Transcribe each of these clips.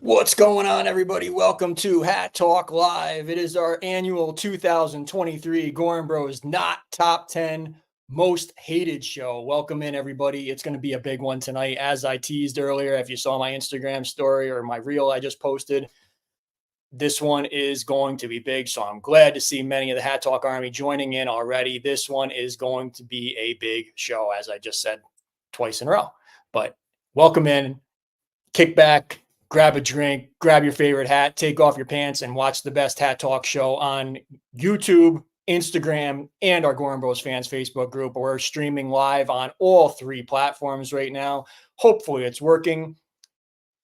What's going on, everybody? Welcome to Hat Talk Live. It is our annual 2023 Goorin Bros Not Top 10 Most Hated show. Welcome in, everybody. It's going to be a big one tonight. As I teased earlier, if you saw my Instagram story or my reel I just posted, this one is going to be big. So I'm glad to see many of the Hat Talk Army joining in already. This one is going to be a big show, as I just said twice in a row. But welcome in, kick back, grab a drink, grab your favorite hat, take off your pants, and watch the best Hat Talk show on YouTube, Instagram, and our Goorin Bros fans Facebook group. We're streaming live on all three platforms right now. Hopefully it's working.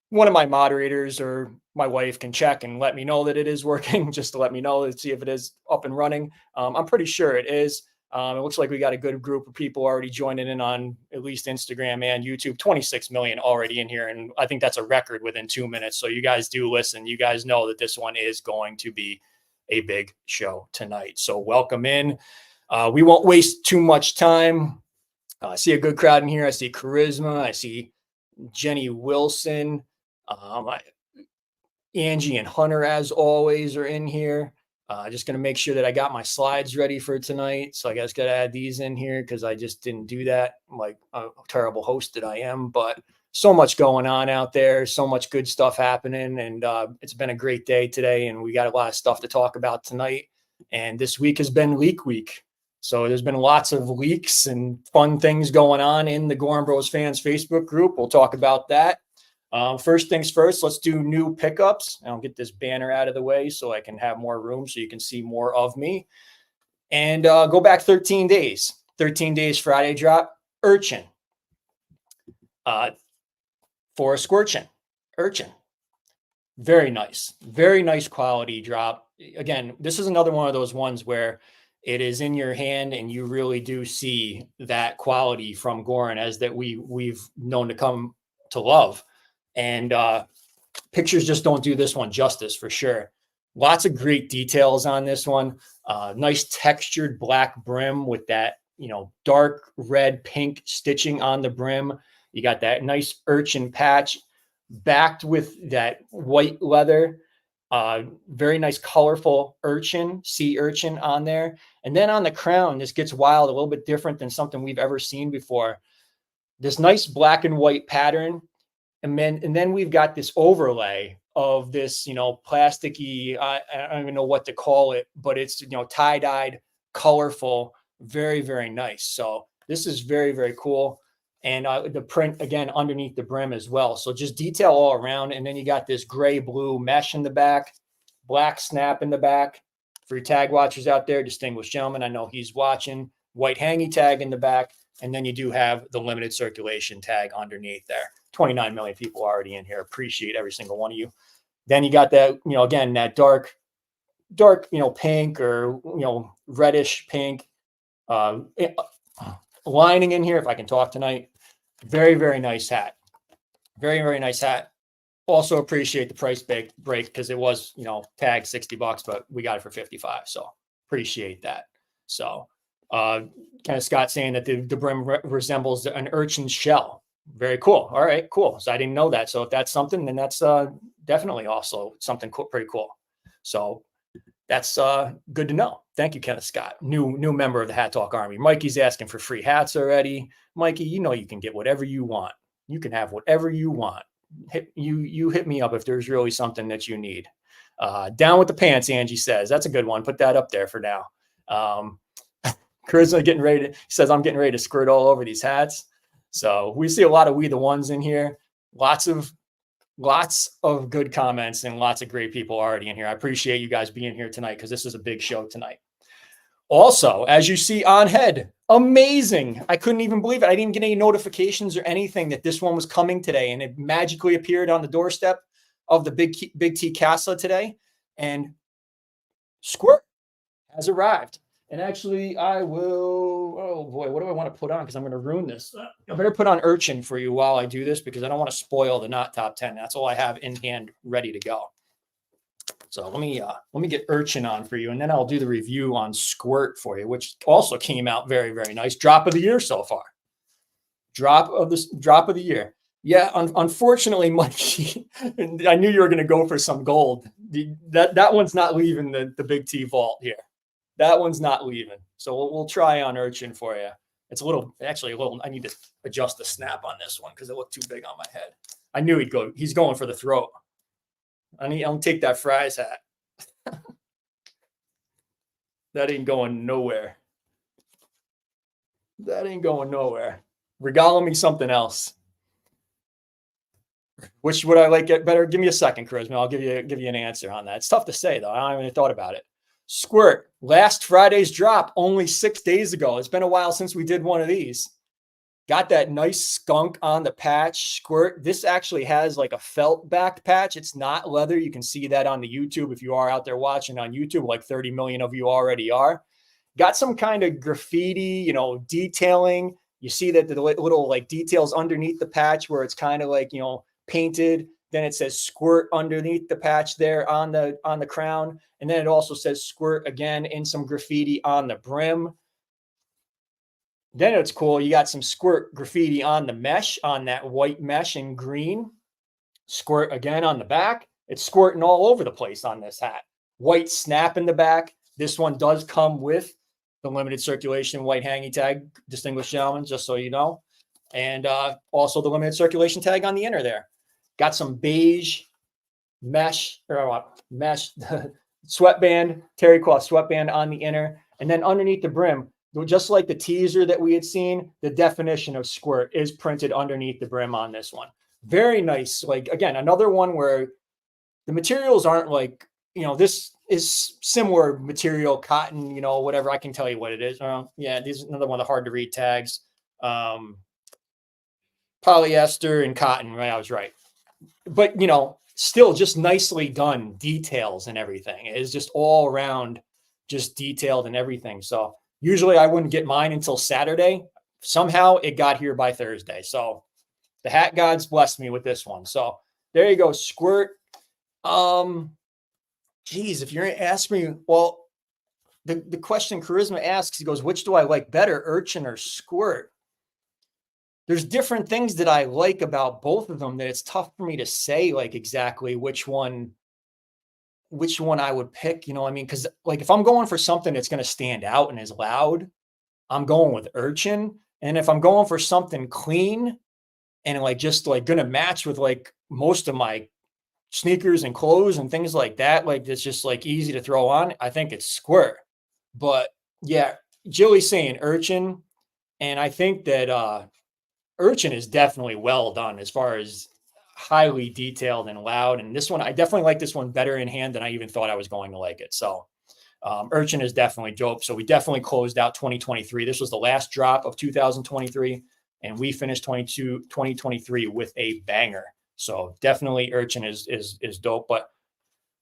One of my moderators or my wife can check and let me know that it is working, just to let me know, to see if it is up and running. I'm pretty sure it is. It looks like we got a good group of people already joining in on at least Instagram and YouTube. 26 million already in here. And I think that's a record within 2 minutes. So you guys do listen. You guys know that this one is going to be a big show tonight. So welcome in. We won't waste too much time. I see a good crowd in here. I see Charisma. I see Jenny Wilson. Angie and Hunter, as always, are in here. Just going to make sure that I got my slides ready for tonight. So I guess got to add these in here because I just didn't do that, like a terrible host that I am. But so much going on out there, so much good stuff happening. And it's been a great day today. And we got a lot of stuff to talk about tonight. And this week has been leak week. So there's been lots of leaks and fun things going on in the Goorin Bros fans Facebook group. We'll talk about that. First things first, let's do new pickups. I'll get this banner out of the way so I can have more room so you can see more of me. And go back 13 days. 13 days Friday drop, Urchin. For a Squirchin, Urchin. Very nice quality drop. Again, this is another one of those ones where it is in your hand and you really do see that quality from Goorin as that we've known to come to love. And pictures just don't do this one justice for sure. Lots of great details on this one. Nice textured black brim with that, dark red pink stitching on the brim. You got that nice urchin patch backed with that white leather. Very nice, colorful sea urchin on there. And then on the crown, this gets wild, a little bit different than something we've ever seen before. This nice black and white pattern. And then we've got this overlay of this, plasticky, I don't even know what to call it, but it's, tie-dyed, colorful, very, very nice. So this is very, very cool. And the print, again, underneath the brim as well. So just detail all around. And then you got this gray blue mesh in the back, black snap in the back. For your tag watchers out there, distinguished gentleman, I know he's watching. White hangy tag in the back. And then you do have the limited circulation tag underneath there. 29 million people already in here. Appreciate every single one of you. Then you got that, again, that dark, pink or, reddish pink lining in here. If I can talk tonight. Very, very nice hat. Very, very nice hat. Also appreciate the price break because it was, tagged $60, but we got it for 55. So appreciate that. So kind of Scott saying that the brim resembles an urchin shell. Very cool. All right, cool. So I didn't know that. So if that's something, then that's definitely also something cool, pretty cool. So that's good to know. Thank you, Kenneth Scott, new member of the Hat Talk Army. Mikey's asking for free hats already. Mikey, you can get whatever you want. You can have whatever you want. You hit me up if there's really something that you need. Down with the pants, Angie says. That's a good one. Put that up there for now. Charisma says, I'm getting ready to squirt all over these hats. So we see a lot of We the Ones in here. Lots of good comments and lots of great people already in here. I appreciate you guys being here tonight because this is a big show tonight. Also, as you see on head, amazing. I couldn't even believe it. I didn't get any notifications or anything that this one was coming today. And it magically appeared on the doorstep of the Big T Casa today. And Squirt has arrived. And actually, I will, oh boy, what do I want to put on? Because I'm going to ruin this. I better put on Urchin for you while I do this because I don't want to spoil the not top 10. That's all I have in hand ready to go. So let me get Urchin on for you, and then I'll do the review on Squirt for you, which also came out very, very nice. Drop of the year so far. Drop of the year. Yeah, unfortunately, Mikey, I knew you were going to go for some gold. That one's not leaving the Big T vault here. That one's not leaving. So we'll try on Urchin for you. It's a little, actually a little. I need to adjust the snap on this one because it looked too big on my head. I knew he'd go. He's going for the throat. I'll take that fries hat. That ain't going nowhere. That ain't going nowhere. Regale me something else. Which would I like it better? Give me a second, Charisma. I'll give you an answer on that. It's tough to say though. I haven't even thought about it. Squirt, last Friday's drop, only 6 days ago. It's been a while since we did one of these. Got that nice skunk on the patch. Squirt. This actually has like a felt back patch. It's not leather. You can see that on the YouTube if you are out there watching on YouTube, like 30 million of you already are. Got some kind of graffiti, detailing. You see that the little like details underneath the patch where it's kind of like, painted. Then it says Squirt underneath the patch there on the crown. And then it also says Squirt again in some graffiti on the brim. Then it's cool. You got some Squirt graffiti on the mesh, on that white mesh in green. Squirt again on the back. It's squirting all over the place on this hat. White snap in the back. This one does come with the limited circulation white hanging tag, distinguished gentlemen, just so you know. And also the limited circulation tag on the inner there. Got some beige mesh sweatband, terry cloth sweatband on the inner. And then underneath the brim, just like the teaser that we had seen, the definition of Squirt is printed underneath the brim on this one. Very nice. Like, again, another one where the materials aren't like, this is similar material, cotton, whatever. I can tell you what it is. Yeah, this is another one of the hard to read tags. Polyester and cotton, right? I was right. But, still just nicely done details and everything. It is just all around just detailed and everything. So usually I wouldn't get mine until Saturday. Somehow it got here by Thursday. So the hat gods blessed me with this one. So there you go, Squirt. Geez, if you're going to ask me, well, the question Charisma asks, he goes, which do I like better, Urchin or Squirt? There's different things that I like about both of them that it's tough for me to say like exactly which one I would pick, because like if I'm going for something that's going to stand out and is loud, I'm going with Urchin. And if I'm going for something clean and like just like going to match with like most of my sneakers and clothes and things like that, like it's just like easy to throw on, I think it's Squirt. But yeah, Jilly's saying Urchin. And I think that Urchin is definitely well done as far as highly detailed and loud. And this one, I definitely like this one better in hand than I even thought I was going to like it. So Urchin is definitely dope. So we definitely closed out 2023. This was the last drop of 2023. And we finished 2023 with a banger. So definitely Urchin is dope. But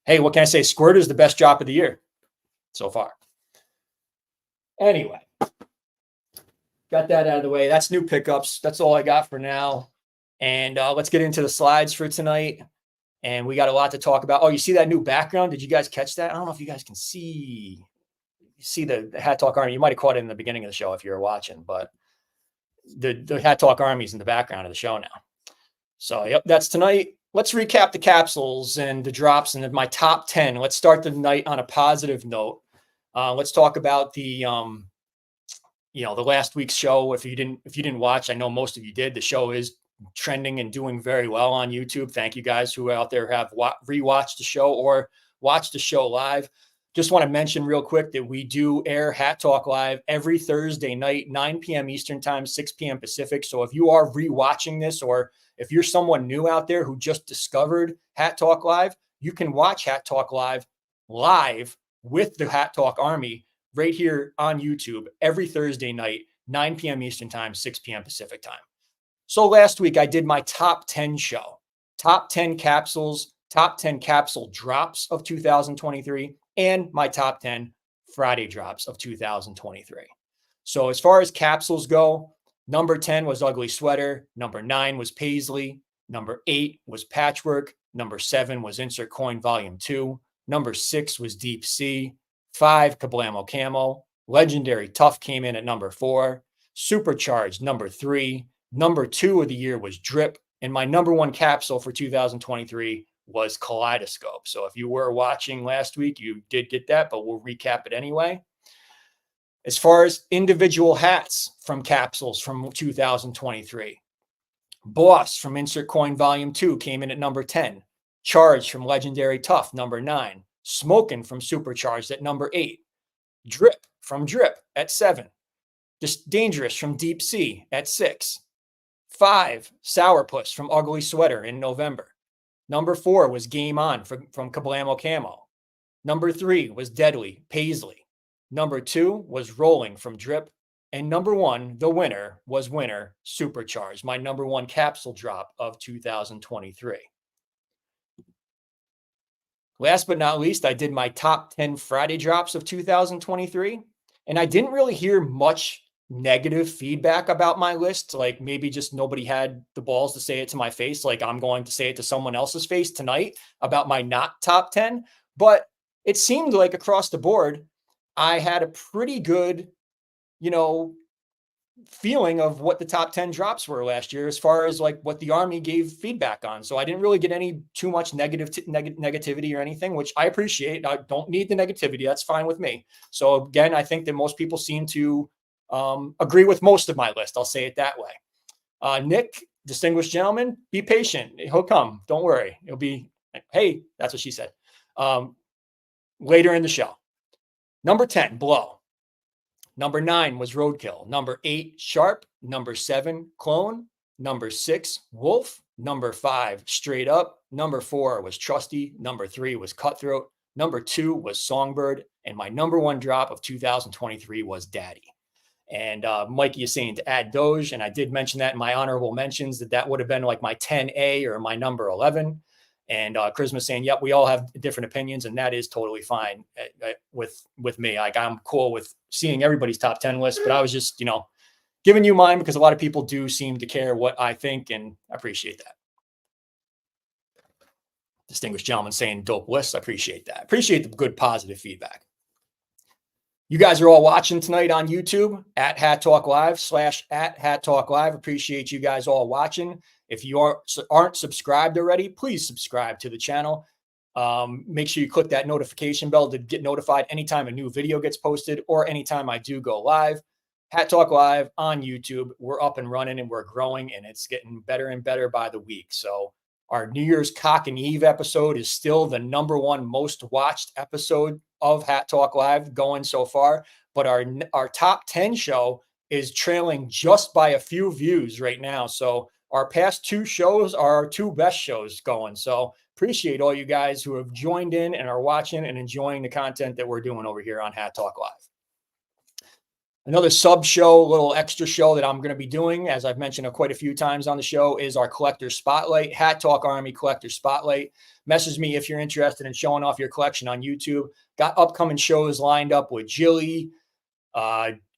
hey, what can I say? Squirt is the best drop of the year so far. Anyway. Got that out of the way. That's new pickups. That's all I got for now. And let's get into the slides for tonight. And we got a lot to talk about. Oh, you see that new background? Did you guys catch that? I don't know if you guys can see the Hat Talk Army. You might have caught it in the beginning of the show if you were watching, but the Hat Talk Army is in the background of the show now. So, yep, that's tonight. Let's recap the capsules and the drops and my top 10. Let's start the night on a positive note. Let's talk about the last week's show. If you didn't watch, I know most of you did. The show is trending and doing very well on YouTube. Thank you guys who out there have rewatched the show or watched the show live. Just want to mention real quick that we do air Hat Talk Live every Thursday night, 9 p.m. Eastern time, 6 p.m. Pacific. So if you are rewatching this, or if you're someone new out there who just discovered Hat Talk Live, you can watch Hat Talk Live with the Hat Talk Army right here on YouTube every Thursday night, 9 p.m. Eastern time, 6 p.m. Pacific time. So last week I did my top 10 show, top 10 capsules, top 10 capsule drops of 2023, and my top 10 Friday drops of 2023. So as far as capsules go, number 10 was Ugly Sweater. Number 9 was Paisley. Number 8 was Patchwork. Number 7 was Insert Coin Volume 2. Number 6 was Deep Sea. 5, Kablamo Camo. Legendary Tough came in at number 4. Supercharged, number 3. Number 2 of the year was Drip. And my number one capsule for 2023 was Kaleidoscope. So if you were watching last week, you did get that, but we'll recap it anyway. As far as individual hats from capsules from 2023, Boss from Insert Coin Volume 2 came in at number 10. Charged from Legendary Tough, number 9. Smokin' from Supercharged at number 8. Drip from Drip at 7. Just Dangerous from Deep Sea at 6. 5, Sourpuss from Ugly Sweater in November. Number 4 was Game On from Kablamo Camo. Number 3 was Deadly, Paisley. Number 2 was Rolling from Drip. And number 1, the winner, was Winner Supercharged, my number 1 capsule drop of 2023. Last but not least, I did my top 10 Friday drops of 2023. And I didn't really hear much negative feedback about my list. Like maybe just nobody had the balls to say it to my face. Like I'm going to say it to someone else's face tonight about my not top 10. But it seemed like across the board, I had a pretty good, feeling of what the top 10 drops were last year as far as like what the Army gave feedback on. So I didn't really get any too much negativity or anything, which I appreciate. I don't need the negativity. That's fine with me. So again, I think that most people seem to agree with most of my list. I'll say it that way. Nick, distinguished gentleman, be patient. He'll come. Don't worry. It'll be, hey, that's what she said. Later in the show. Number 10, Blow. Number 9 was Roadkill. Number 8, Sharp. Number 7, Clone. Number 6, Wolf. Number 5, Straight Up. Number 4 was Trusty. Number 3 was Cutthroat. Number 2 was Songbird. And my number 1 drop of 2023 was Daddy. And Mikey is saying to add Doge. And I did mention that in my honorable mentions that would have been like my 10A or my number 11. And Charisma saying, yep, we all have different opinions, and that is totally fine with me. Like I'm cool with seeing everybody's top 10 list, but I was just, giving you mine because a lot of people do seem to care what I think, and I appreciate that. Distinguished gentleman saying dope lists. I appreciate that. Appreciate the good positive feedback. You guys are all watching tonight on YouTube at Hat Talk Live / at Hat Talk Live. Appreciate you guys all watching. If you aren't subscribed already, please subscribe to the channel. Make sure you click that notification bell to get notified anytime a new video gets posted or anytime I do go live. Hat Talk Live on YouTube. We're up and running and we're growing, and it's getting better and better by the week. So our New Year's Cock and Eve episode is still the number 1 most watched episode of Hat Talk Live going so far. But our top 10 show is trailing just by a few views right now. So our past 2 shows are our 2 best shows going. So appreciate all you guys who have joined in and are watching and enjoying the content that we're doing over here on Hat Talk Live. Another sub show, little extra show that I'm going to be doing, as I've mentioned quite a few times on the show, is our Collector Spotlight, Hat Talk Army Collector Spotlight. Message me if you're interested in showing off your collection on YouTube. Got upcoming shows lined up with Jilly,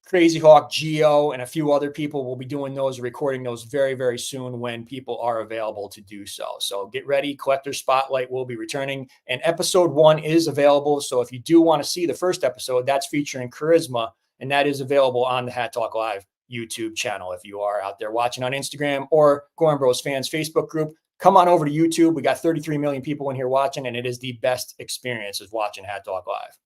Crazy Hawk, Geo, and a few other people. Will be doing those, recording those very, very soon when people are available to do so. So get ready. Collector Spotlight will be returning, and episode 1 is available. So if you do want to see the first episode, that's featuring Charisma, and that is available on the Hat Talk Live YouTube channel. If you are out there watching on Instagram or Goorin Bros Fans Facebook group, come on over to YouTube. We got 33 million people in here watching, and it is the best experience of watching Hat Talk Live.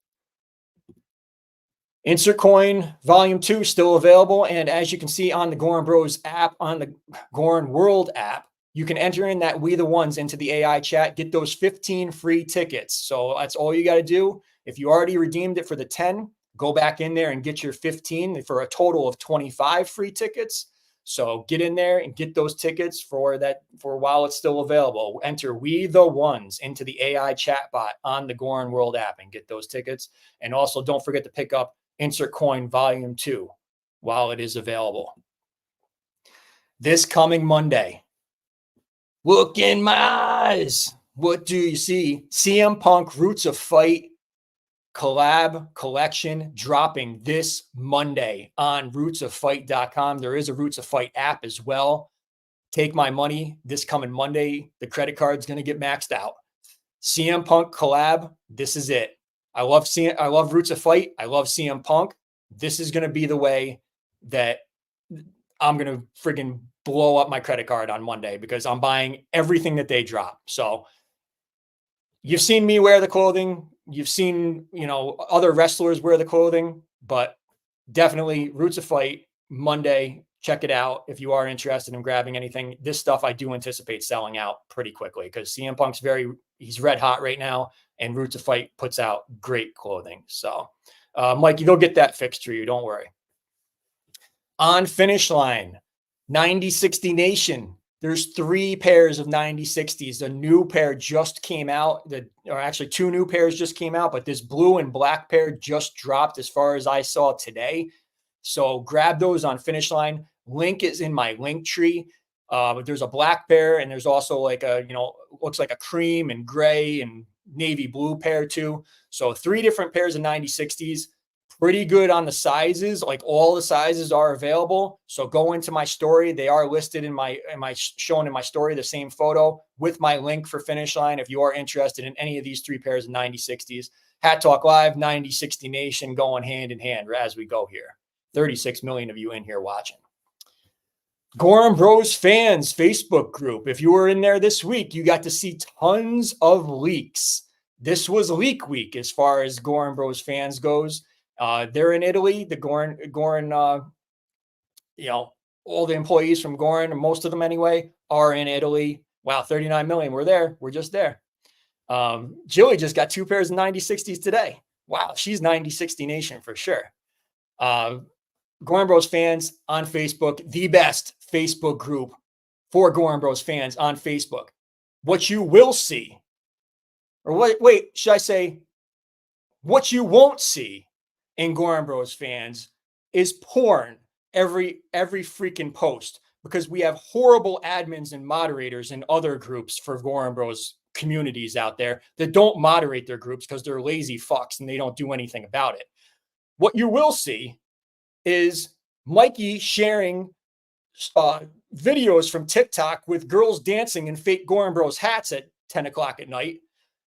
Insert Coin Volume 2 still available. And as you can see on the Goorin Bros app, on the Goorin World app, you can enter in that We the Ones into the AI chat, get those 15 free tickets. So that's all you got to do. If you already redeemed it for the 10, go back in there and get your 15 for a total of 25 free tickets. So get in there and get those tickets for while it's still available. Enter We the Ones into the AI chatbot on the Goorin World app and get those tickets. And also don't forget to pick up Insert Coin Volume 2 while it is available. This coming Monday, look in my eyes. What do you see? CM Punk Roots of Fight collab collection dropping this Monday on rootsoffight.com. There is a Roots of Fight app as well. Take my money, this coming Monday, the credit card's going to get maxed out. CM Punk collab, this is it. I love Roots of Fight. I love CM Punk. This is going to be the way that I'm going to friggin' blow up my credit card on Monday because I'm buying everything that they drop. So you've seen me wear the clothing. You've seen, other wrestlers wear the clothing, but definitely Roots of Fight Monday. Check it out if you are interested in grabbing anything. This stuff I do anticipate selling out pretty quickly because CM Punk's he's red hot right now, and Roots of Fight puts out great clothing. So, Mikey, they'll get that fixed for you. Don't worry. On Finish Line, 9060 Nation. There's 3 pairs of 9060s. The new pair just came out. Or actually 2 new pairs just came out, but this blue and black pair just dropped as far as I saw today. So grab those on Finish Line. Link is in my link tree. There's a black pair, and there's also like looks like a cream and gray and navy blue pair too. So 3 different pairs of 9060s. Pretty good on the sizes. Like all the sizes are available. So go into my story. They are listed shown in my story, the same photo with my link for Finish Line. If you are interested in any of these 3 pairs of 9060s, Hat Talk Live, 9060 Nation going hand in hand as we go here. 36 million of you in here watching. Goorin Bros fans Facebook group. If you were in there this week, you got to see tons of leaks. This was leak week as far as Goorin Bros fans goes. They're in Italy. The Goorin, all the employees from Goorin, most of them anyway, are in Italy. Wow, 39 million. We're there. We're just there. Jilly just got 2 pairs of 9060s today. Wow, she's 9060 Nation for sure. Goorin Bros fans on Facebook, the best Facebook group for Goorin Bros fans on Facebook. What you will see, or should I say, what you won't see in Goorin Bros fans is porn every freaking post, because we have horrible admins and moderators in other groups for Goorin Bros communities out there that don't moderate their groups because they're lazy fucks and they don't do anything about it. What you will see is Mikey sharing videos from TikTok with girls dancing in fake Goorin Bros hats at 10 o'clock at night,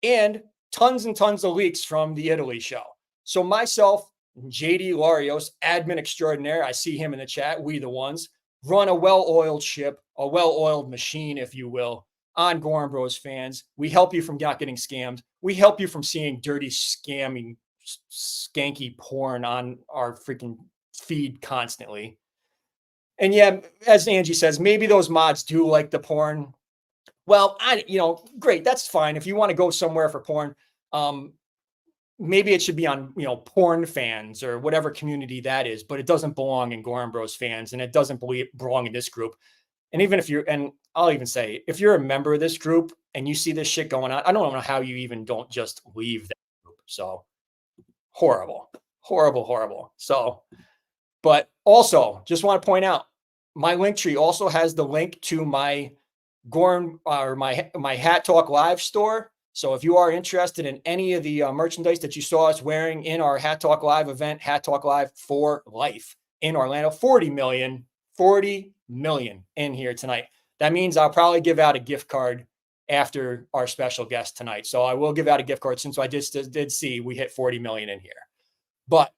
and tons of leaks from the Italy show. So myself, JD Larios, admin extraordinaire, I see him in the chat, we the ones, run a well-oiled ship, a well-oiled machine, if you will, on Goorin Bros fans. We help you from not getting scammed. We help you from seeing dirty, scamming, skanky porn on our freaking feed constantly. And yeah, as Angie says, maybe those mods do like the porn. Well, great. That's fine. If you want to go somewhere for porn, maybe it should be on, porn fans or whatever community that is, but it doesn't belong in Goorin Bros fans, and it doesn't belong in this group. And even and I'll even say, if you're a member of this group and you see this shit going on, I don't know how you even don't just leave that group. So horrible. So, but also just want to point out, my link tree also has the link to my Goorin or my Hat Talk Live store. So if you are interested in any of the merchandise that you saw us wearing in our Hat Talk Live event, Hat Talk Live for Life in Orlando, 40 million in here tonight. That means I'll probably give out a gift card after our special guest tonight. So I will give out a gift card since I just did see we hit 40 million in here. But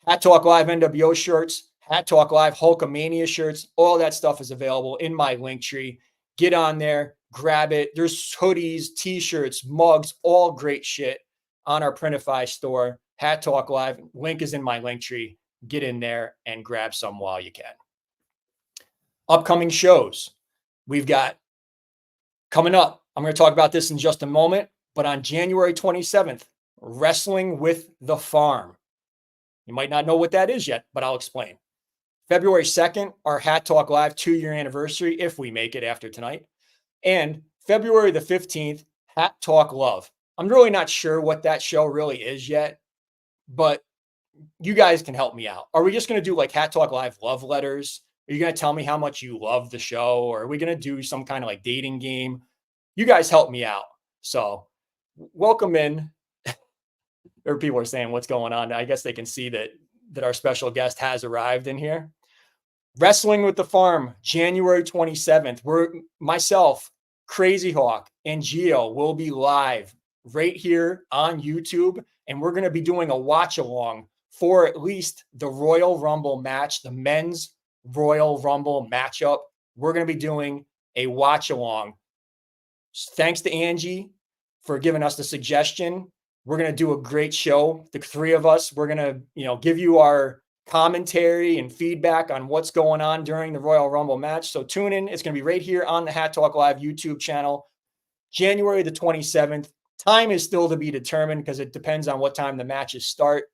Hat Talk Live NWO shirts, Hat Talk Live Hulkamania shirts, all that stuff is available in my link tree. Get on there, grab it. There's hoodies, t-shirts, mugs, all great shit on our Printify store. Hat Talk Live, link is in my link tree. Get in there and grab some while you can. Upcoming shows we've got coming up. I'm going to talk about this in just a moment, but on January 27th, Wrestling with the Farm. You might not know what that is yet, but I'll explain. February 2nd, our Hat Talk Live 2-year anniversary, if we make it after tonight. And February the 15th, Hat Talk Love. I'm really not sure what that show really is yet, but you guys can help me out. Are we just going to do like Hat Talk Live love letters? Are you going to tell me how much you love the show? Or are we going to do some kind of like dating game? You guys help me out. So welcome in. Or people are saying what's going on. I guess they can see that our special guest has arrived in here. Wrestling with the Farm, January 27th. Myself, Crazy Hawk, and Gio will be live right here on YouTube. And we're going to be doing a watch along for at least the Royal Rumble match, the men's Royal Rumble matchup. We're going to be doing a watch along. Thanks to Angie for giving us the suggestion. We're going to do a great show. The three of us, we're going to, give you our commentary and feedback on what's going on during the Royal Rumble match. So tune in. It's going to be right here on the Hat Talk Live YouTube channel, January the 27th. Time is still to be determined because it depends on what time the matches start.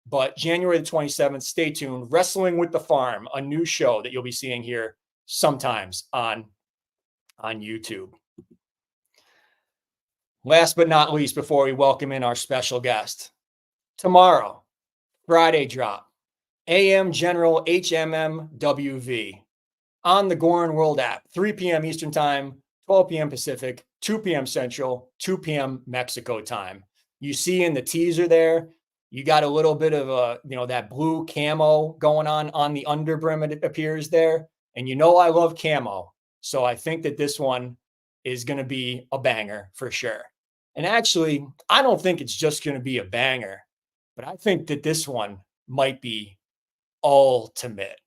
But January the 27th, stay tuned. Wrestling with the Farm, a new show that you'll be seeing here sometimes on YouTube. Last but not least, before we welcome in our special guest, tomorrow, Friday drop, AM General HMMWV on the Goorin World app, 3 p.m. Eastern Time, 12 p.m. Pacific, 2 p.m. Central, 2 p.m. Mexico time. You see in the teaser there, you got a little bit of that blue camo going on the underbrim, it appears there. And I love camo. So I think that this one is going to be a banger for sure. And actually, I don't think it's just going to be a banger, but I think that this one might be ultimate.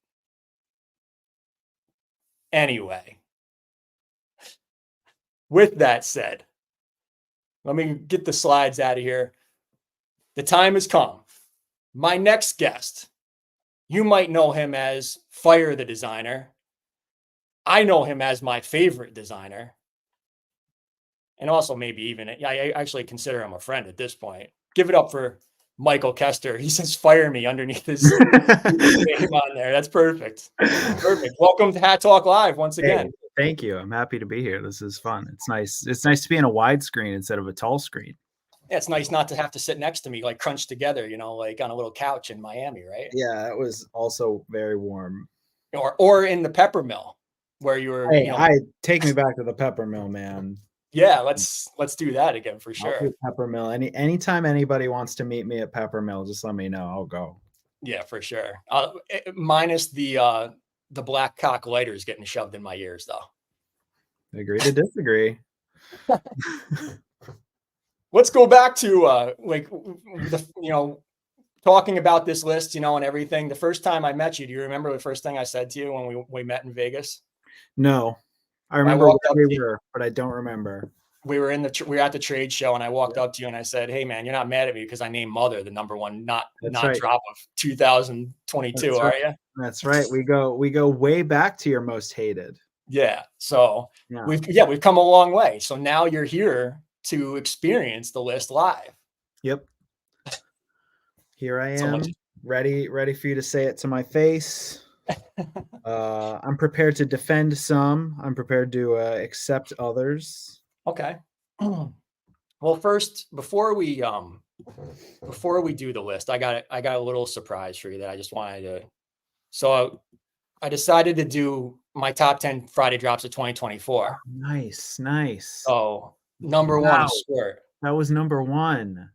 Anyway, with that said, let me get the slides out of here. The time has come. My next guest, you might know him as Fire the Designer. I know him as my favorite designer. And also maybe even, I actually consider him a friend at this point. Give it up for Michael Kester. He says, fire me underneath his name on there. That's perfect. Perfect. Welcome to Hat Talk Live once again. Hey, thank you. I'm happy to be here. This is fun. It's nice. It's nice to be in a wide screen instead of a tall screen. Yeah, it's nice not to have to sit next to me, like crunched together, like on a little couch in Miami, right? Yeah, it was also very warm. Or in the pepper mill where you were. Hey, take me back to the pepper mill, man. Yeah, let's do that again for sure. I'll do pepper mill. Anytime anybody wants to meet me at pepper mill, just let me know. I'll go. Yeah, for sure. Minus the black cock lighters getting shoved in my ears, though. Agree to disagree. Let's go back to talking about this list, and everything. The first time I met you, do you remember the first thing I said to you when we met in Vegas? No, I remember where we were, but I don't remember. We were at the trade show, and I walked up to you and I said, "Hey, man, you're not mad at me because I named Mother the number one not drop of 2022, are you?" That's right. We go way back to your most hated. Yeah. So we've come a long way. So now you're here to experience the list live. Yep. Here I am, ready for you to say it to my face. I'm prepared to defend some. I'm prepared to accept others. Okay. Well, first, before we do the list, I got a little surprise for you that I just wanted to. So I decided to do my top 10 Friday drops of 2024. Nice. So number one is Squirt. That was number one.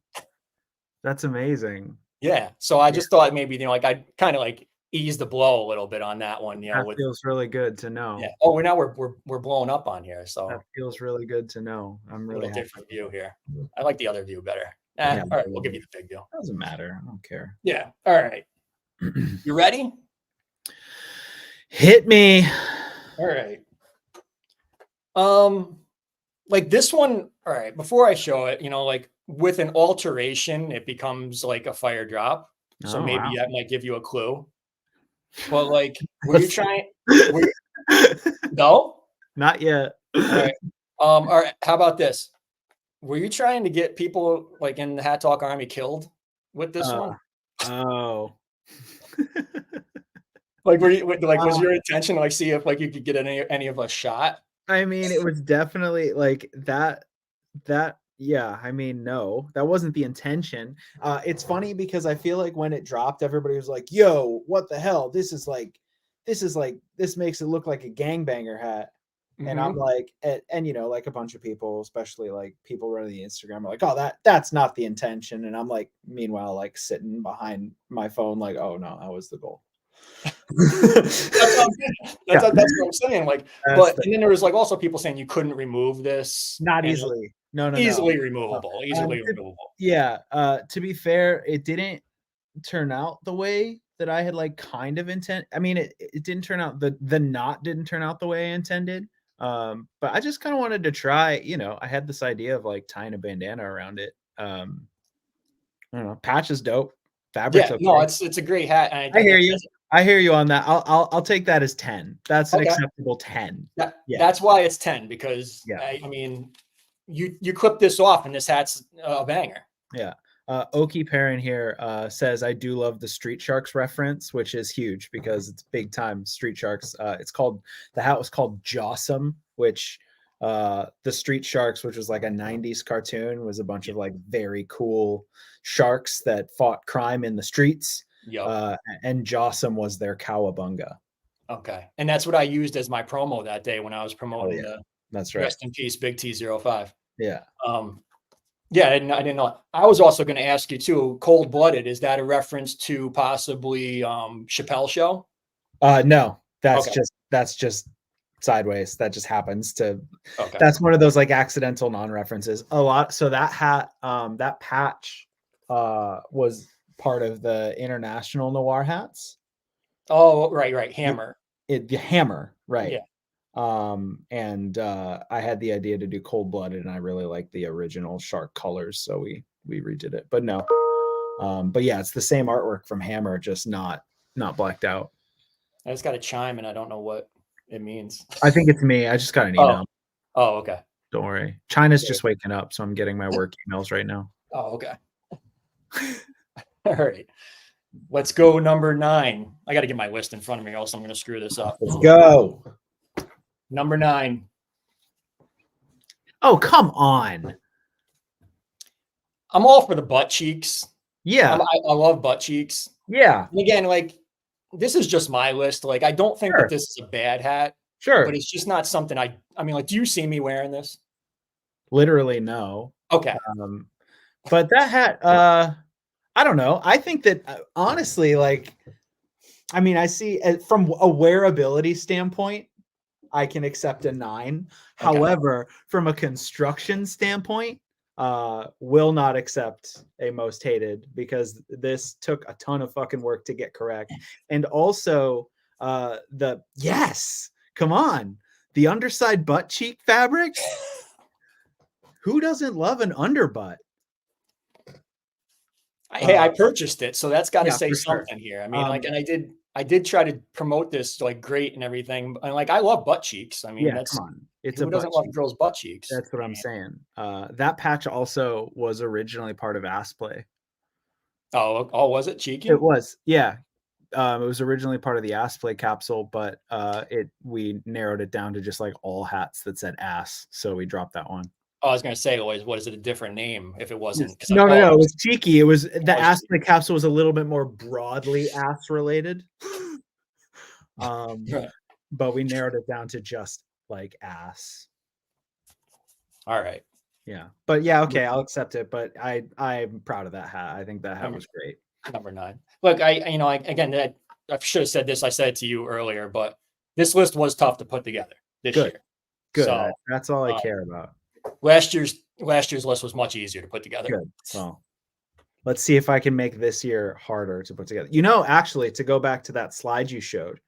That's amazing. Yeah. So I just thought maybe, I'd kind of ease the blow a little bit on that one. That feels really good to know. Yeah. Oh, we're blowing up on here. So that feels really good to know. I'm really happy. Different view here. I like the other view better. All right, we'll give you the big view. Doesn't matter. I don't care. Yeah. All right. You ready? Hit me. All right. This one. All right. Before I show it, with an alteration, it becomes like a fire drop. So maybe that might give you a clue. But were you trying? No, not yet. All right. All right. How about this? Were you trying to get people in the Hat Talk Army killed with this one? Oh. Were you was your intention to see if you could get any of us shot? I mean, it was definitely that. Yeah, I mean, no, that wasn't the intention. It's funny because I feel like when it dropped, everybody was like, "Yo, what the hell? This makes it look like a gangbanger hat." Mm-hmm. And I'm like, and a bunch of people, especially people running the Instagram, are like, "Oh, that's not the intention." And I'm meanwhile, sitting behind my phone, "Oh no, that was the goal." That's what I'm saying. And then there was also people saying you couldn't remove this. Not easily. No. Easily removable. Yeah. To be fair, it didn't turn out the way that I had like kind of I mean, it didn't turn out, the knot didn't turn out the way I intended. But I just kind of wanted to try, I had this idea of like tying a bandana around it. I don't know. Patch is dope. Fabric's Yeah, no, okay. it's a great hat. And I hear again, you. I hear you on that. I'll take that as 10. That's an okay, acceptable 10. Yeah. that's why it's 10, because Yeah. I mean, you clip this off and this hat's a banger. Yeah. Oki Perrin here says, I do love the Street Sharks reference, which is huge because it's big time Street Sharks. The hat was called Jossum, which the Street Sharks, which was like a 90s cartoon, was a bunch of like very cool sharks that fought crime in the streets. Yep. And Jossum was their cowabunga. Okay. And that's what I used as my promo that day when I was promoting the That's right. Rest in Peace Big T05. Yeah. Yeah, I didn't know. I was also going to ask you too, Cold Blooded, is that a reference to possibly Chappelle Show? No, that's Okay. just sideways. That just happens to Okay. That's one of those like accidental non-references. A lot. So that hat, that patch was part of the International Noir hats. Oh, right. Hammer. The hammer, right. Yeah. And I had the idea to do Cold-Blooded, and I really like the original shark colors, so we redid it. But no. But yeah, it's the same artwork from Hammer, just not blacked out. I just got a chime and I don't know what it means. I think it's me. I just got an email. Oh, okay. Don't worry. China's just waking up, so I'm getting my work emails right now. Oh, okay. All right. Let's go number 9. I got to get my list in front of me, else I'm going to screw this up. Let's go. Number 9. Oh, come on. I'm all for the butt cheeks. Yeah. I love butt cheeks. Yeah. And again, like, this is just my list. Like, I don't think that this is a bad hat. Sure. But it's just not something I mean, like, do you see me wearing this? Literally, no. Okay. But that hat, I don't know. I think that honestly, like, I mean, I see from a wearability standpoint, I can accept a 9. Okay. However, from a construction standpoint, will not accept a most hated, because this took a ton of fucking work to get correct. And also come on, the underside butt cheek fabric. Who doesn't love an underbutt? Hey, I purchased it, so that's got to say something here. I mean, like, and I did try to promote this like great and everything. And like, I love butt cheeks. I mean, come on. It's who doesn't love girls' butt cheeks? That's what I'm saying. That patch also was originally part of Ass Play. Oh, was it cheeky? It was, yeah. It was originally part of the Ass Play capsule, but we narrowed it down to just like all hats that said ass, so we dropped that one. Oh, I was going to say, what is it a different name if it wasn't? No, it was cheeky. It was the Ass Play capsule was a little bit more broadly ass related. Right. But we narrowed it down to just like ass. All right. Yeah. But yeah, okay, I'll accept it. But I'm proud of that hat. I think that hat was great. Number 9. Look, again, I should have said this. I said it to you earlier, but this list was tough to put together this year. Good. So, that's all I care about. Last year's list was much easier to put together. Good. Well, let's see if I can make this year harder to put together. Actually, to go back to that slide you showed,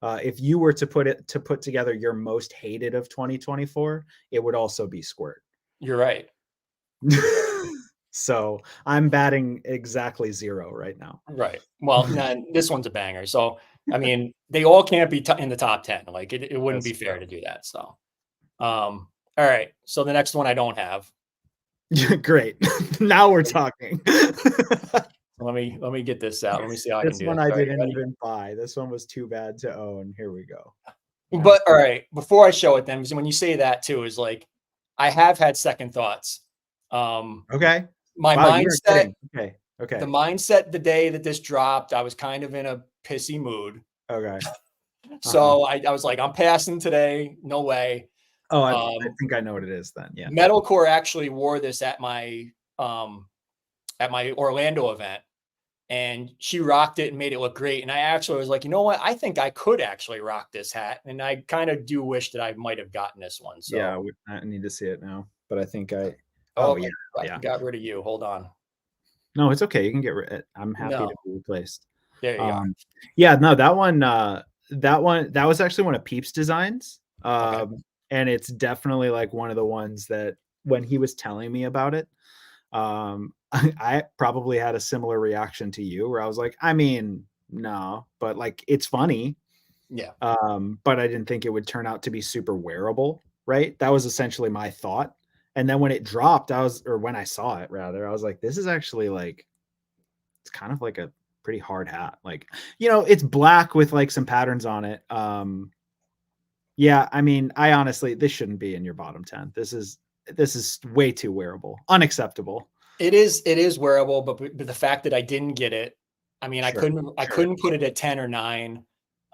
if you were to put together your most hated of 2024, it would also be Squirt. You're right. So I'm batting exactly 0 right now. Right. Well, this one's a banger. So, I mean, they all can't be in the top 10. Like, it wouldn't be fair to do that. So, all right. So the next one I don't have. Great. Now we're talking. Let me get this out. Let me see how I can do it. This one I didn't even buy. This one was too bad to own. Here we go. But all right, before I show it, then, because when you say that too, is like, I have had second thoughts. Okay. My mindset. Okay. The mindset the day that this dropped, I was kind of in a pissy mood. Okay. So I was like, I'm passing today. No way. Oh, I think I know what it is then. Yeah. Metalcore actually wore this at my Orlando event, and she rocked it and made it look great. And I actually was like, you know what? I think I could actually rock this hat. And I kind of do wish that I might have gotten this one. So yeah, I need to see it now. But I think I got rid of you. Hold on. No, it's okay. You can get rid. I'm happy to be replaced. There you are. Yeah, no, that was actually one of Peep's designs. Okay. And it's definitely like one of the ones that when he was telling me about it, I probably had a similar reaction to you where I was like, I mean, no, but like it's funny. Yeah. But I didn't think it would turn out to be super wearable, right? That was essentially my thought. And then when it dropped, or when I saw it rather, I was like, this is actually like, it's kind of like a pretty hard hat. Like, it's black with like some patterns on it. Yeah, I mean, I honestly, this shouldn't be in your bottom 10. This is way too wearable, unacceptable. It is wearable, but the fact that I didn't get it, I mean, I Sure, couldn't put it at 10 or 9.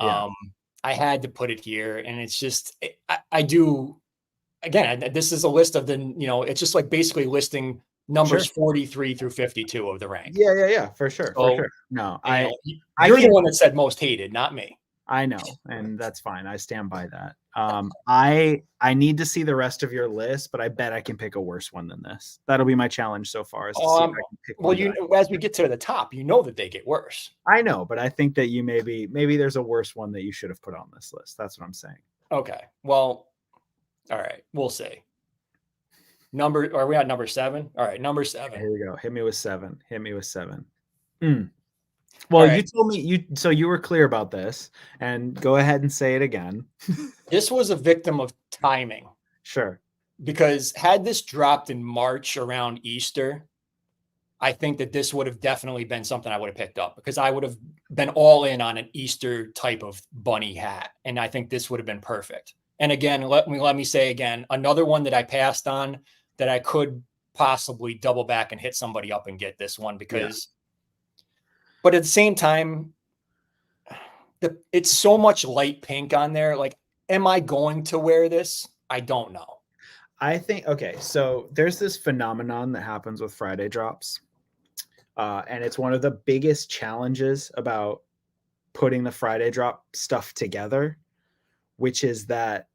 yeah, Um, I had to put it here, and it's just I do again. This is a list of it's just like basically listing numbers sure. 43 through 52 of the rank. Yeah, for sure, for sure. So No, I you're the can one that said most hated, not me. I know, and that's fine. I stand by that. I need to see the rest of your list, but I bet I can pick a worse one than this. That'll be my challenge so far, is to see if I can pick Well, one that as we get to the top, that they get worse. I know, but I think that you maybe there's a worse one that you should have put on this list. That's what I'm saying. Okay. Well, all right. We'll see. Are we at number 7? All right, number 7. Here we go. Hit me with 7. All Well, you right. told me so you were clear about this, and go ahead and say it again. This was a victim of timing Sure. because had this dropped in March around Easter, I think that this would have definitely been something I would have picked up because I would have been all in on an Easter type of bunny hat. And I think this would have been perfect. And again, let me say again, another one that I passed on that I could possibly double back and hit somebody up and get this one because, but at the same time, it's so much light pink on there. Like, am I going to wear this? I don't know. I think okay, so there's this phenomenon that happens with Friday drops. And it's one of the biggest challenges about putting the Friday drop stuff together, which is that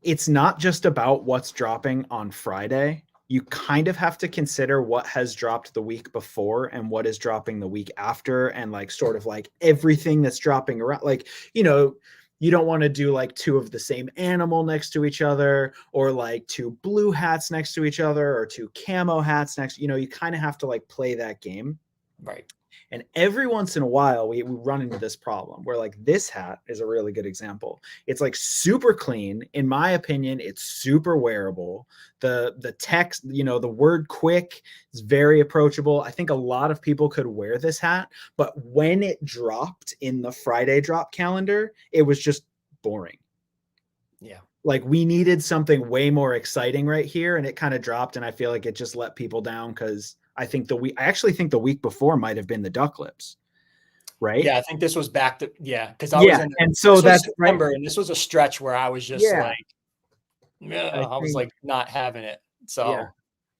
it's not just about what's dropping on Friday. You kind of have to consider what has dropped the week before and what is dropping the week after, and like sort of like everything that's dropping around. Like, you don't want to do like 2 of the same animal next to each other, or like 2 blue hats next to each other, or 2 camo hats next. You kind of have to like play that game. Right. And every once in a while, we run into this problem where like this hat is a really good example. It's like super clean. In my opinion, it's super wearable. The text, the word quick is very approachable. I think a lot of people could wear this hat, but when it dropped in the Friday drop calendar, it was just boring. Yeah. Like we needed something way more exciting right here, and it kind of dropped, and I feel like it just let people down because I actually think the week before might have been the duck lips, right? Yeah, I think this was back to because I was in and so that's September, right? And this was a stretch where I was just like, I was think, like not having it. So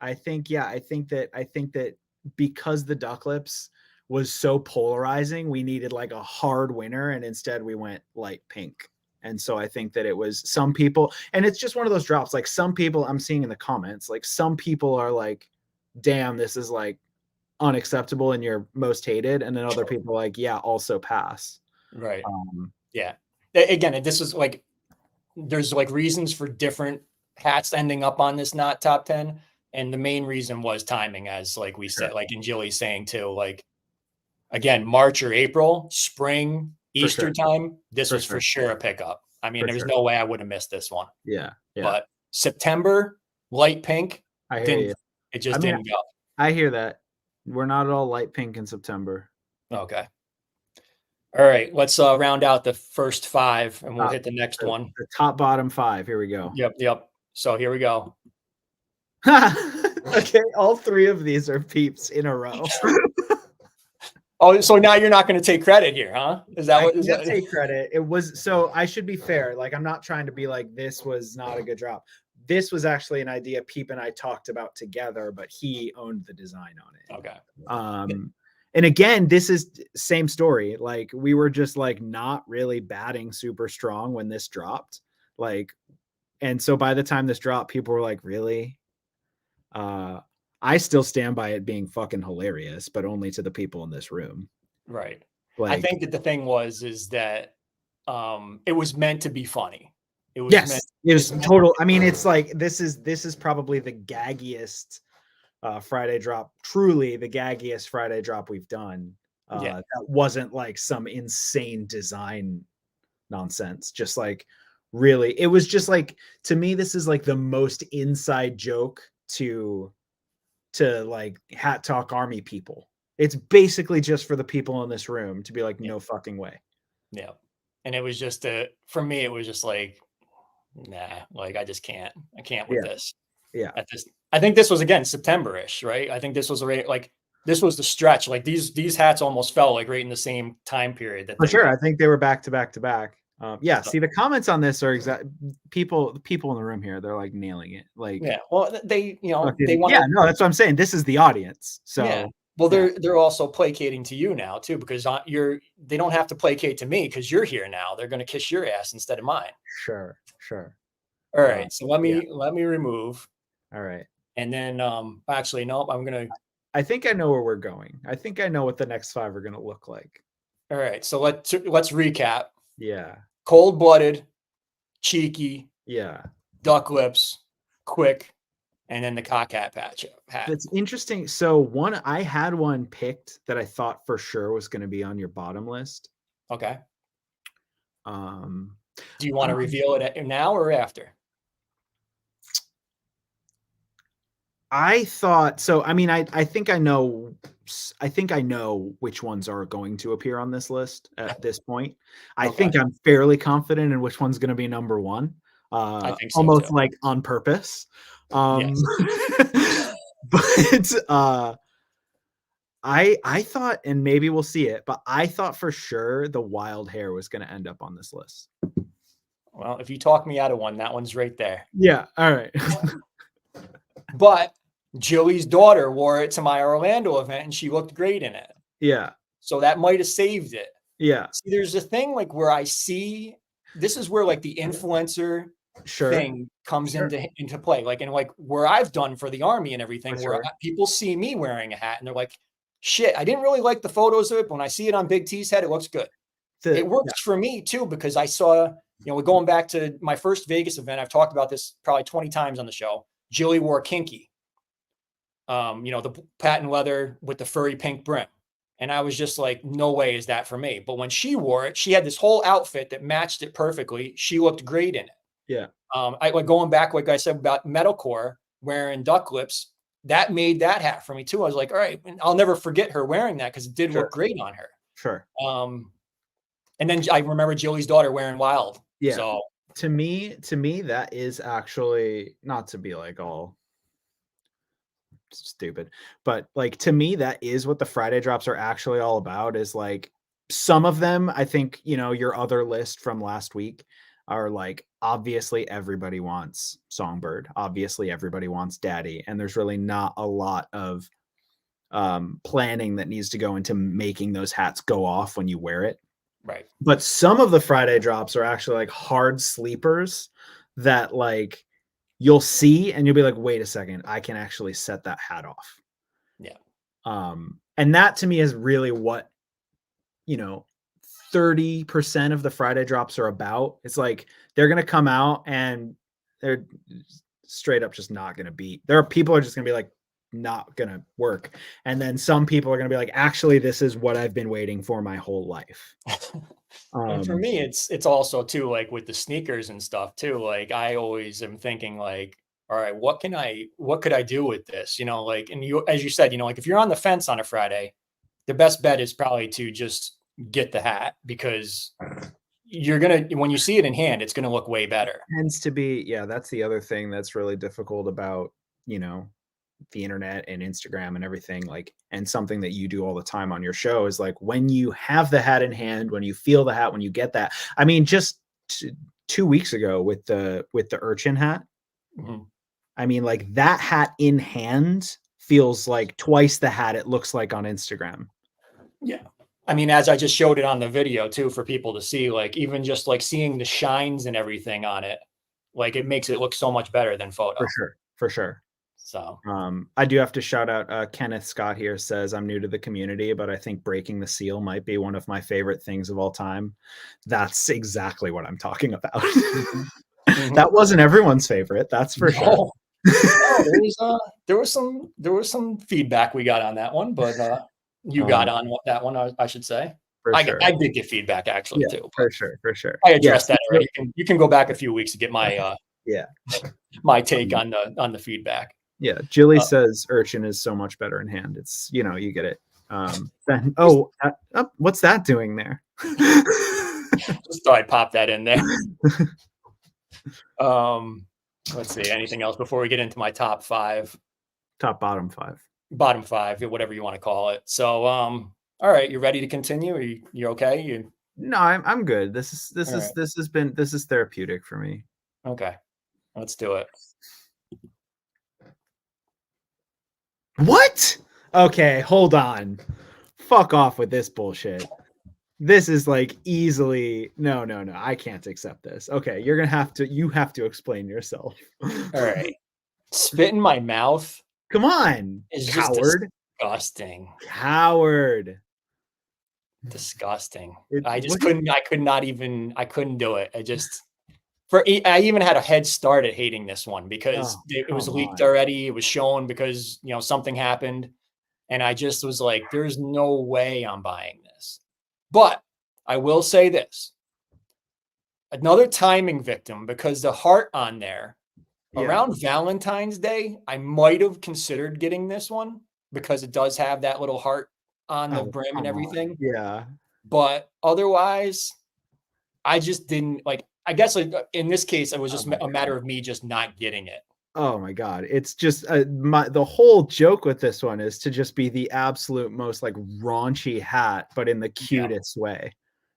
I think that because the duck lips was so polarizing, we needed like a hard winner, and instead we went light pink. And so I think that it was some people, and it's just one of those drops. Like some people I'm seeing in the comments, like some people are like, damn, this is like unacceptable and you're most hated. And then other people are like, yeah, also pass. right. Yeah. Again, this is like there's like reasons for different hats ending up on this not top 10. And the main reason was timing, as like we said, like in Jilly's saying too, like again, March or April, spring, Easter time, this was for sure a pickup. I mean, there's no way I would have missed this one. Yeah. But September, light pink, I hear you. It just didn't go. I hear that. We're not all light pink in September. Okay. All right. Let's round out the first 5 and we'll hit the next one. The top bottom 5. Here we go. Yep. So here we go. Okay. All 3 of these are peeps in a row. Oh, so now you're not going to take credit here, huh? Is that what? I take credit. It was, so I should be fair. Like, I'm not trying to be like, this was not a good drop. This was actually an idea Peep and I talked about together, but he owned the design on it. Okay. And again, this is same story. Like we were just like not really batting super strong when this dropped. Like, and so by the time this dropped, people were like, really? I still stand by it being fucking hilarious, but only to the people in this room. Right. I Like, think that the thing is that it was meant to be funny. It was yes, meant it was it's meant total. I mean, it's like this is probably the gaggiest Friday drop, truly the gaggiest Friday drop we've done. yeah. That wasn't like some insane design nonsense. Just like really, it was just like, to me, this is like the most inside joke to like Hat Talk Army people. It's basically just for the people in this room to be like, Yeah. no fucking way. Yeah. And it was just for me, it was just like, nah, like I just can't. I can't with Yeah. this. Yeah. At this, I think this was again September-ish, right? I think this was like this was the stretch. Like these hats almost fell like right in the same time period that For they sure. were. I think they were back to back to back. Yeah. So, See, the comments on this are exact people in the room here. They're like nailing it. Like, yeah. Well, they they fucking, want yeah, to. no, that's what I'm saying. This is the audience. Yeah. So, Well, yeah, they're also placating to you now too because they don't have to placate to me because you're here now. They're going to kiss your ass instead of mine. sure, sure. All right. So Yeah. let me remove, All right. and then actually nope. I'm gonna. I think I know where we're going. I think I know what the next 5 are going to look like. All right. So let's recap. Yeah. Cold blooded, cheeky, Yeah. duck lips, quick, and then the cock hat hat. That's interesting. So I had one picked that I thought for sure was going to be on your bottom list. Okay. Um, Do you want to reveal it now or after? I thought so. I mean, I think I know. I think I know which ones are going to appear on this list at this point. I Okay. think I'm fairly confident in which one's going to be number one. I think so Almost too. like on purpose. Yes. But I thought, and maybe we'll see it, but I thought for sure the wild hair was going to end up on this list. Well, if you talk me out of one, that one's right there. Yeah. All right. But Jilly's daughter wore it to my Orlando event and she looked great in it. Yeah. So that might have saved it. Yeah. See, there's a thing like where I see this is where like the influencer thing comes into play. Like, and like where I've done for the army and everything, where people see me wearing a hat and they're like, shit, I didn't really like the photos of it, but when I see it on Big T's head, it looks good. It works for me too, because I saw, we're going back to my first Vegas event. I've talked about this probably 20 times on the show. Jilly wore kinky. The patent leather with the furry pink brim. And I was just like, no way is that for me. But when she wore it, she had this whole outfit that matched it perfectly. She looked great in it. Yeah. I like going back, like I said about metalcore wearing duck lips, that made that hat for me too. I was like, all right, and I'll never forget her wearing that because it did look great on her. Sure. And then I remember Jilly's daughter wearing wild. Yeah. So to me, that is actually, not to be like all stupid, but like to me, that is what the Friday drops are actually all about. Is like some of them, I think, your other list from last week are like, obviously everybody wants Songbird, obviously everybody wants Daddy, and there's really not a lot of planning that needs to go into making those hats go off when you wear it. Right. But some of the Friday drops are actually like hard sleepers that like you'll see and you'll be like, wait a second, I can actually set that hat off. Yeah. And that to me is really what 30% of the Friday drops are about. It's like they're gonna come out and they're straight up just not gonna beat. There are people are just gonna be like, not gonna work. And then some people are gonna be like, actually, this is what I've been waiting for my whole life. And for me, it's also too, like with the sneakers and stuff too. Like I always am thinking like, all right, what could I do with this? Like, and as you said, like if you're on the fence on a Friday, the best bet is probably to just get the hat because when you see it in hand, it's going to look way better. Tends to be, yeah, that's the other thing that's really difficult about, the internet and Instagram and everything, like, and something that you do all the time on your show is like, when you have the hat in hand, when you feel the hat, when you get that, I mean, just 2 weeks ago with the Urchin hat, I mean, like that hat in hand feels like twice the hat it looks like on Instagram. Yeah. I mean, as I just showed it on the video too, for people to see, like, even just like seeing the shines and everything on it, like it makes it look so much better than photo. For sure. So I do have to shout out Kenneth Scott here says, I'm new to the community, but I think breaking the seal might be one of my favorite things of all time. That's exactly what I'm talking about. mhm. That wasn't everyone's favorite, that's for sure. No, no, there was some feedback we got on that one, but you got on that one, I should say. For sure. I did get feedback actually Yeah, too. for sure, for sure. I addressed Yes. that already. You can go back a few weeks to get my Yeah. my take on the feedback. Yeah, Jilly says Urchin is so much better in hand. It's, you know, you get it. Then what's that doing there? Just thought I'd pop that in there. Let's see, anything else before we get into my top five? Bottom five. Bottom five, whatever you want to call it. So all right, you ready to continue? Are you okay? No, I'm good. This is therapeutic for me. Okay, let's do it. What? Okay, hold on. Fuck off with this bullshit. This is like easily no. I can't accept this. Okay, you have to explain yourself. All right. Spit in my mouth. Come on. Is coward. Just disgusting. Coward. Disgusting. I couldn't do it. I even had a head start at hating this one because it was leaked already. It was shown because, you know, something happened. And I just was like, there's no way I'm buying this. But I will say this. Another timing victim, because the heart on there around Valentine's Day, I might have considered getting this one because it does have that little heart on the brim and everything. Yeah. But otherwise, I just didn't like. I guess in this case, it was just a matter of me just not getting it. Oh my God. It's just the whole joke with this one is to just be the absolute most like raunchy hat, but in the cutest way.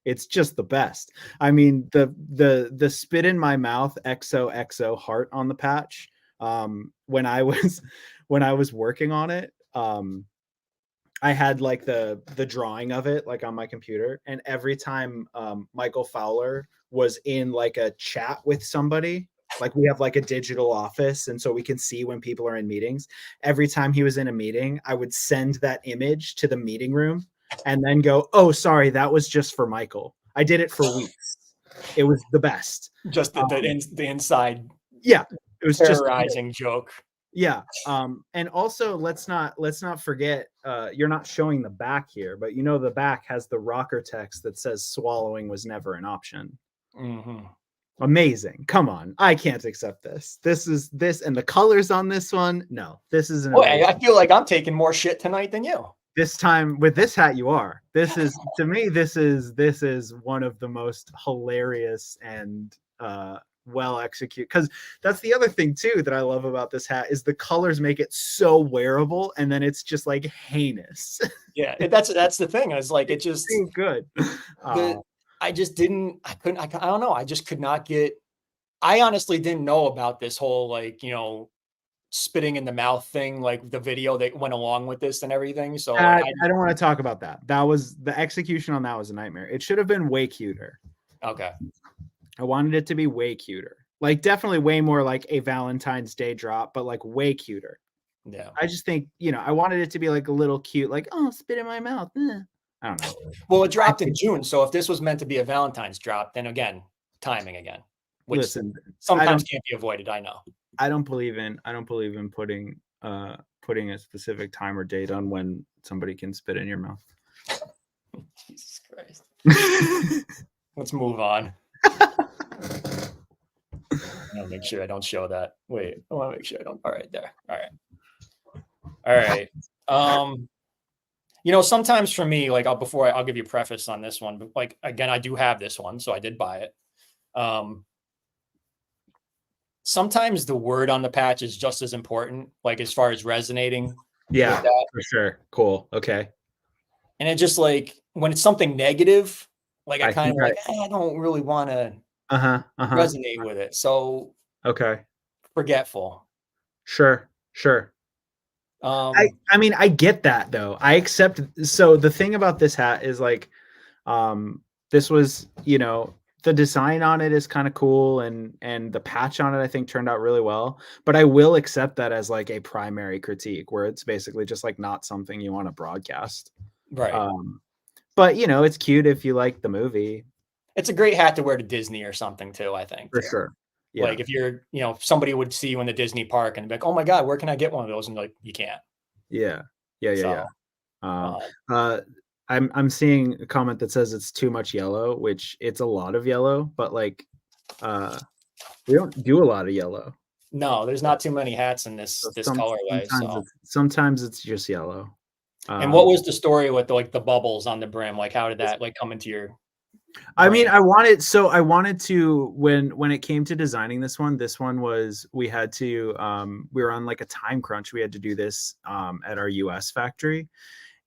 It's just the best. I mean, the spit in my mouth XOXO heart on the patch. When I was working on it, I had like the drawing of it like on my computer, and every time Michael Fowler was in like a chat with somebody, like we have like a digital office, and so we can see when people are in meetings. Every time he was in a meeting, I would send that image to the meeting room and then go, oh, sorry, that was just for Michael. I did it for weeks. It was the best. Just the inside. Yeah. It was terrorizing joke. Yeah. And also let's not forget, you're not showing the back here, but you know, the back has the rocker text that says swallowing was never an option. Mm-hmm. Amazing. Come on. I can't accept this. This and the colors on this one. No, this isn't. Boy, I feel like I'm taking more shit tonight than you. This time with this hat, you are. This is, to me, this is one of the most hilarious and well executed, because that's the other thing too that I love about this hat is the colors make it so wearable, and then it's just like heinous. Yeah, that's the thing. I was like, it just so good. I just didn't. I couldn't. I don't know. I just could not get. I honestly didn't know about this whole like, you know, spitting in the mouth thing, like the video that went along with this and everything. So I don't want to talk about that. That was the execution on that was a nightmare. It should have been way cuter. Okay. I wanted it to be way cuter. Like definitely way more like a Valentine's Day drop, but like way cuter. Yeah. I just think, you know, I wanted it to be like a little cute, like, oh, spit in my mouth. I don't know. Well, it dropped in June. So if this was meant to be a Valentine's drop, then again, timing again. Which sometimes can't be avoided. I know. I don't believe in putting a specific time or date on when somebody can spit in your mouth. Jesus Christ. Let's move on. I want to make sure I don't show that. Wait, I want to make sure I don't. All right, there. All right. You know, sometimes for me, like I'll give you a preface on this one, but like again, I do have this one, so I did buy it. Sometimes the word on the patch is just as important, like as far as resonating. Yeah, for sure. Cool. Okay. And it just like when it's something negative, like I kind of like, I don't really want to resonate with it. So okay. Forgetful. Sure. I mean, I get that though. I accept. So the thing about this hat is like, this was, you know, the design on it is kind of cool, and the patch on it I think turned out really well. But I will accept that as like a primary critique, where it's basically just like not something you want to broadcast. Right. But you know, it's cute if you like the movie. It's a great hat to wear to Disney or something too, I think. For sure. Yeah. Like if you're, somebody would see you in the Disney park and be like, "Oh my God, where can I get one of those?" And you're like, you can't. Yeah. Yeah. Yeah. Yeah. So, Um, um, uh, I'm seeing a comment that says it's too much yellow, which it's a lot of yellow, but like we don't do a lot of yellow. no, there's not too many hats in this So colorway. So, sometimes it's just yellow. and what was the story with the bubbles on the brim? Like, how did that like come into your I mean, brain? I wanted to when it came to designing this one was we had to we were on like a time crunch. We had to do this at our US factory.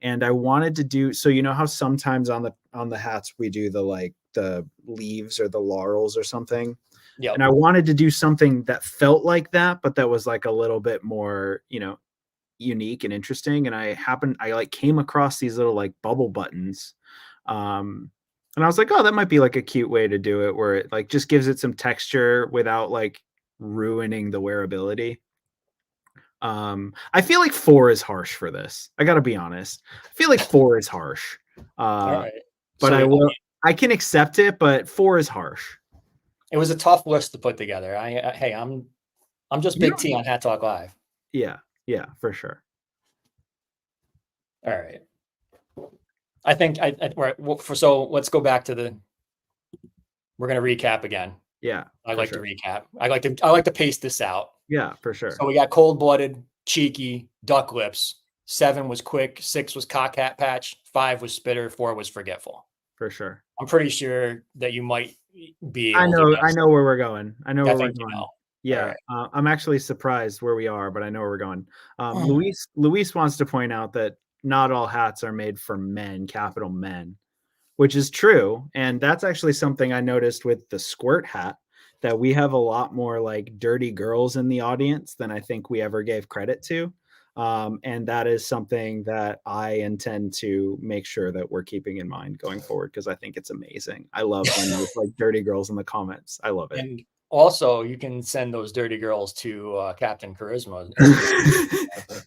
And I wanted to do, so you know how sometimes on the hats we do the like the leaves or the laurels or something. And Yep. I wanted to do something that felt like that, but that was like a little bit more, unique and interesting. And I like came across these little like bubble buttons. And I was like, oh, that might be like a cute way to do it, where it like just gives it some texture without like ruining the wearability. I feel like 4 is harsh for this. I gotta be honest. I feel like 4 is harsh. All Uh, right. but So I will. I can accept it, but 4 is harsh. it was a tough list to put together. Hey, I'm just You Big don't. T on Hat Talk Live. Yeah, yeah, for sure. All right. I think right. Well, so let's go back to we're gonna recap again. Yeah, I for like to sure. recap. I like to pace this out. Yeah, for sure. So we got cold blooded, cheeky, duck lips. 7 was quick. 6 was cock hat patch. 5 was spitter. 4 was forgetful. For sure. I'm pretty sure that you might be I able to know. I guess. know where we're going. I know I where we're think you going. know. All Yeah, right. I'm actually surprised where we are, but I know where we're going. Luis wants to point out that not all hats are made for men, capital men, which is true. And that's actually something I noticed with the squirt hat, that we have a lot more like dirty girls in the audience than I think we ever gave credit to. And that is something that I intend to make sure that we're keeping in mind going forward, because I think it's amazing. I love when there's like dirty girls in the comments. I love it. And also, you can send those dirty girls to Captain Charisma Instagram.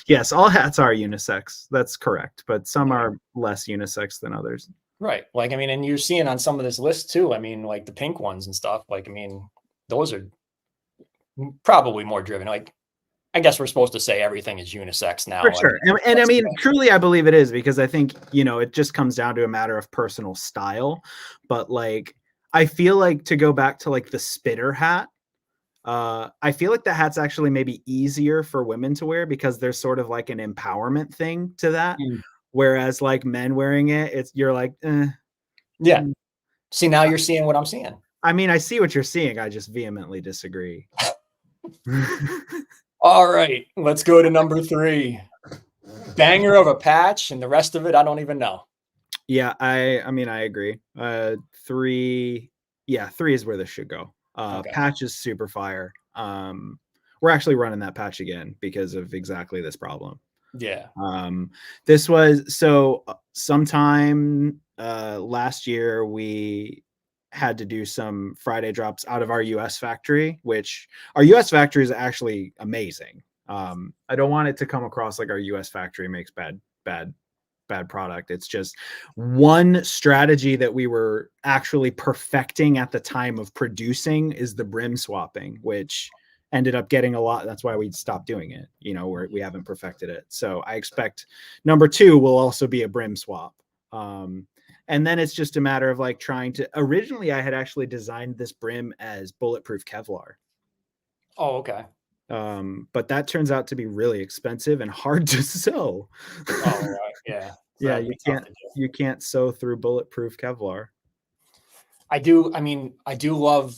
Yes, all hats are unisex. That's correct, but some Yeah. are less unisex than others. Right. Like, I mean, and you're seeing on some of this list too. I mean, like the pink ones and stuff. Like, I mean, those are probably more driven. Like, I guess we're supposed to say everything is unisex For now. I sure. mean, And I that's mean, truly, I believe it is, because I think, it just comes down to a matter of personal style. But like, I feel like, to go back to like the spitter hat, I feel like the hat's actually maybe easier for women to wear, because there's sort of like an empowerment thing to that. Mm. Whereas like men wearing it, you're like, Yeah. mm. See, now you're seeing what I'm seeing. I mean, I see what you're seeing. I just vehemently disagree. All right. Let's go to number 3. Banger of a patch, and the rest of it, I don't even know. Yeah, I mean, I agree. 3, yeah, 3 is where this should go. Okay. Patch is super fire. We're actually running that patch again because of exactly this problem. Yeah. This was sometime last year we had to do some Friday drops out of our US factory, which our US factory is actually amazing. I don't want it to come across like our US factory makes bad product. It's just one strategy that we were actually perfecting at the time of producing is the brim swapping, which ended up getting a lot. That's why we stopped doing it. We haven't perfected it. So I expect number 2 will also be a brim swap. And then it's just a matter of like trying to, originally I had actually designed this brim as bulletproof Kevlar. Oh, okay. But that turns out to be really expensive and hard to sew. Oh, right. Yeah. So Yeah, that'd be tough to do. you can't sew through bulletproof Kevlar. I do love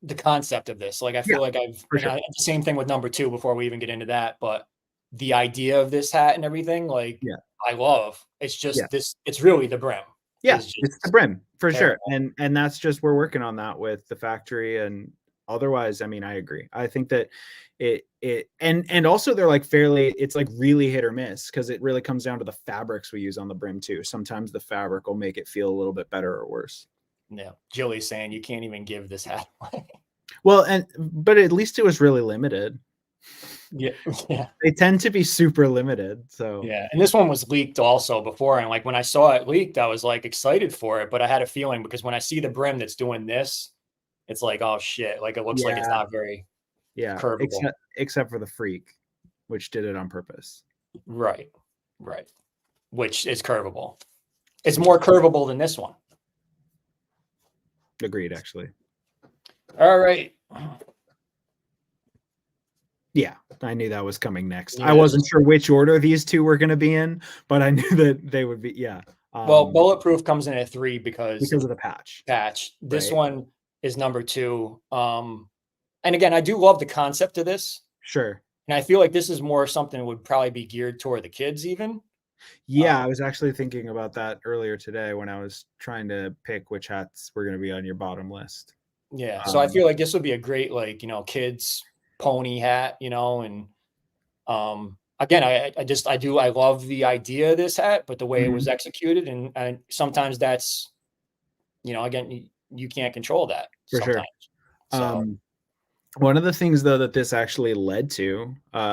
the concept of this. Like, I Yeah, feel like for sure. the same thing with number 2 before we even get into that, but the idea of this hat and everything, like, Yeah, I love. It's yeah, just it's really the brim yeah. is It's the just brim for sure, terrible. and that's just, we're working on that with the factory. And otherwise, I mean, I agree. I think that and also they're like fairly. It's like really hit or miss, because it really comes down to the fabrics we use on the brim too. Sometimes the fabric will make it feel a little bit better or worse. Yeah. Jilly's saying you can't even give this hat away. Well, but at least it was really limited. Yeah. Yeah. They tend to be super limited. So Yeah. And this one was leaked also before. And like when I saw it leaked, I was like excited for it, but I had a feeling because when I see the brim that's doing this, it's like, oh shit. Like it looks like it's yeah, not very yeah. curvable. Except for the Freak, which did it on purpose. Right. Right. Which is curvable. It's more curvable than this one. Agreed, actually. All right. Yeah, I knew that was coming next. Yeah, I wasn't sure which order these two were going to be in, but I knew that they would be. Yeah. Well, Bulletproof comes in at 3 because of the patch. This right? one is number 2. And again, I do love the concept of this. Sure. And I feel like this is more something that would probably be geared toward the kids even. Yeah, I was actually thinking about that earlier today when I was trying to pick which hats were going to be on your bottom list. Yeah. So I feel like this would be a great, like, kids pony hat, and again, I love the idea of this hat, but the way it was executed, and sometimes that's, again, you can't control that For sometimes. sure. So One of the things though that this actually led to,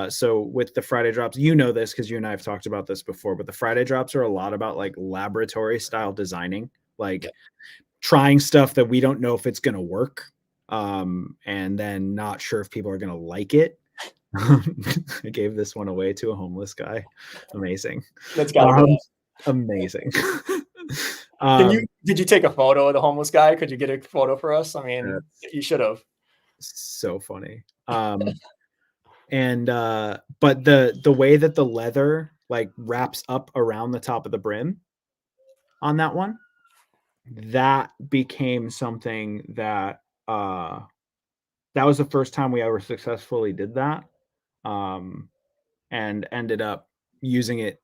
so with the Friday drops, this because you and I have talked about this before, but the Friday drops are a lot about like laboratory style designing, like trying stuff that we don't know if it's going to work, and then not sure if people are going to like it. I gave this one away to a homeless guy. Amazing. that's gotta go. Amazing. Did you take a photo of the homeless guy? Could you get a photo for us? I mean, you should have. So funny. And but the way that the leather like wraps up around the top of the brim on that one, that became something that that was the first time we ever successfully did that, and ended up using it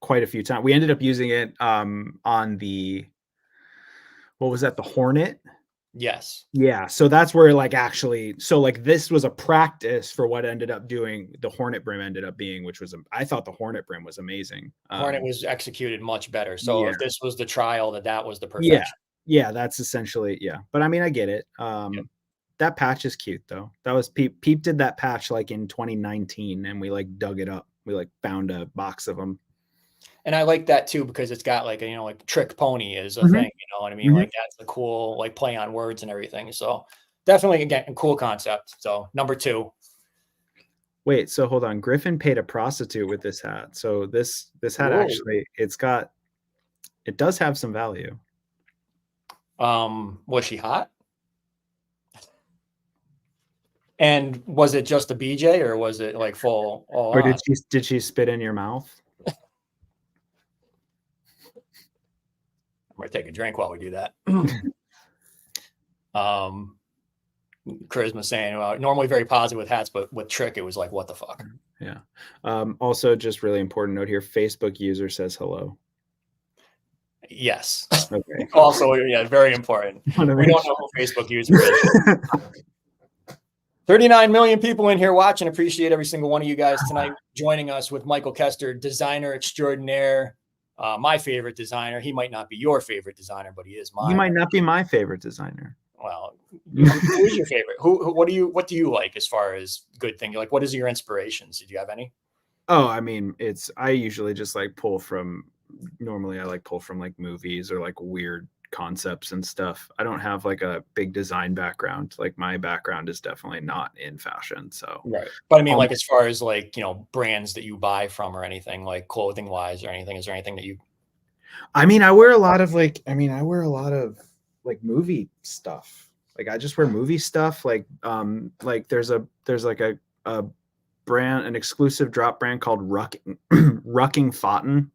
quite a few times. We ended up using it on the, what was that, the Hornet? Yes. Yeah, so that's where like actually, so like this was a practice for what ended up doing the Hornet brim ended up being, which was I thought the Hornet brim was amazing. Hornet was executed much better. So if this was the trial, that was the perfection. Yeah, that's essentially, yeah. But I mean, I get it. That patch is cute though. That was Peep did that patch like in 2019, and we like dug it up. We like found a box of them. And I like that too, because it's got like, like trick pony is a thing, you know what I mean? Like that's a cool, like play on words and everything. So definitely, again, a cool concept. So number 2. Wait, so hold on. Griffin paid a prostitute with this hat. So this hat actually, it does have some value. Was she hot? And was it just a BJ or was it like full? Or did she spit in your mouth? I'm gonna take a drink while we do that. Charisma saying normally very positive with hats, but with Trick it was like, what the fuck? Yeah. Also, just really important note here: Facebook user says hello. Yes. Okay. Also, yeah, very important. We don't know who Facebook user is. 39 million people in here watching. Appreciate every single one of you guys tonight joining us with Michael Kester, designer extraordinaire. My favorite designer. He might not be your favorite designer, but he is mine. He might not be my favorite designer. Well, who is your favorite? What do you like as far as good thing? Like, what is your inspirations? Did you have any? Oh, I mean, I usually just like pull from like movies or like weird concepts and stuff. I don't have like a big design background. Like my background is definitely not in fashion. So right. But I mean, like as far as like, brands that you buy from or anything like clothing wise or anything, is there anything that you? I mean, I wear a lot of like movie stuff. Like I just wear movie stuff. Like there's like a brand, an exclusive drop brand called Rucking Fountain.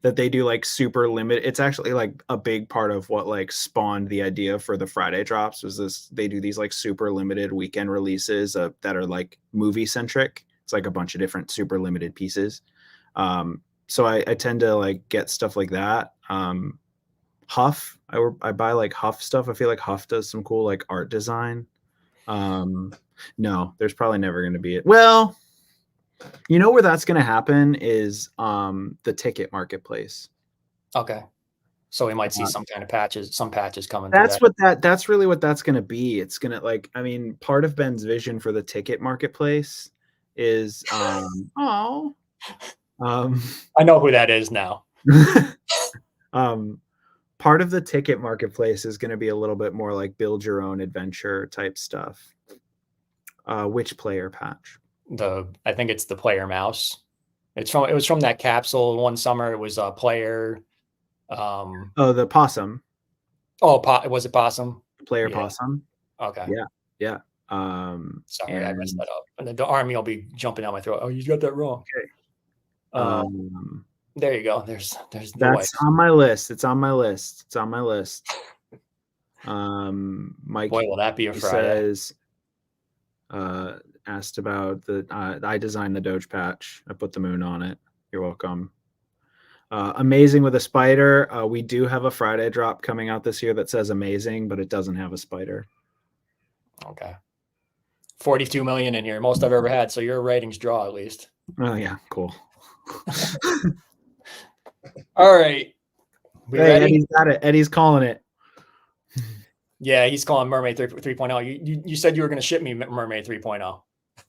That they do like super limited. It's actually like a big part of what like spawned the idea for the Friday drops was this. They do these like super limited weekend releases that are like movie centric. It's like a bunch of different super limited pieces. So I tend to like get stuff like that. Huff, I buy like Huff stuff. I feel like Huff does some cool like art design. No, there's probably never going to be it. Well, you know where that's going to happen is the ticket marketplace. Okay. So we might see some patches coming through That's that. what that's really what that's going to be. It's going to, like, I mean, part of Ben's vision for the ticket marketplace is oh I know who that is now. Part of the ticket marketplace is going to be a little bit more like build your own adventure type stuff. Which player patch? I think it's the player mouse. It was from that capsule one summer. It was a player. Oh, the possum. Oh, was it possum? Player Yeah. possum. Okay. Yeah. Yeah. Sorry, I messed that up. And then the army will be jumping down my throat. Oh, you got that wrong. Okay. There you go. There's the That's on my list. It's on my list. It's on my list. Mike, boy, will that be a Friday. Says, asked about I designed the Doge patch. I put the moon on it. You're welcome. Amazing with a spider. We do have a Friday drop coming out this year that says amazing, but it doesn't have a spider. Okay. 42 million in here, most I've ever had. So your ratings draw at least. Oh yeah, cool. All right. We ready? Eddie's got it. Eddie's calling it. Yeah, he's calling Mermaid 3.0. You said you were going to ship me Mermaid 3.0.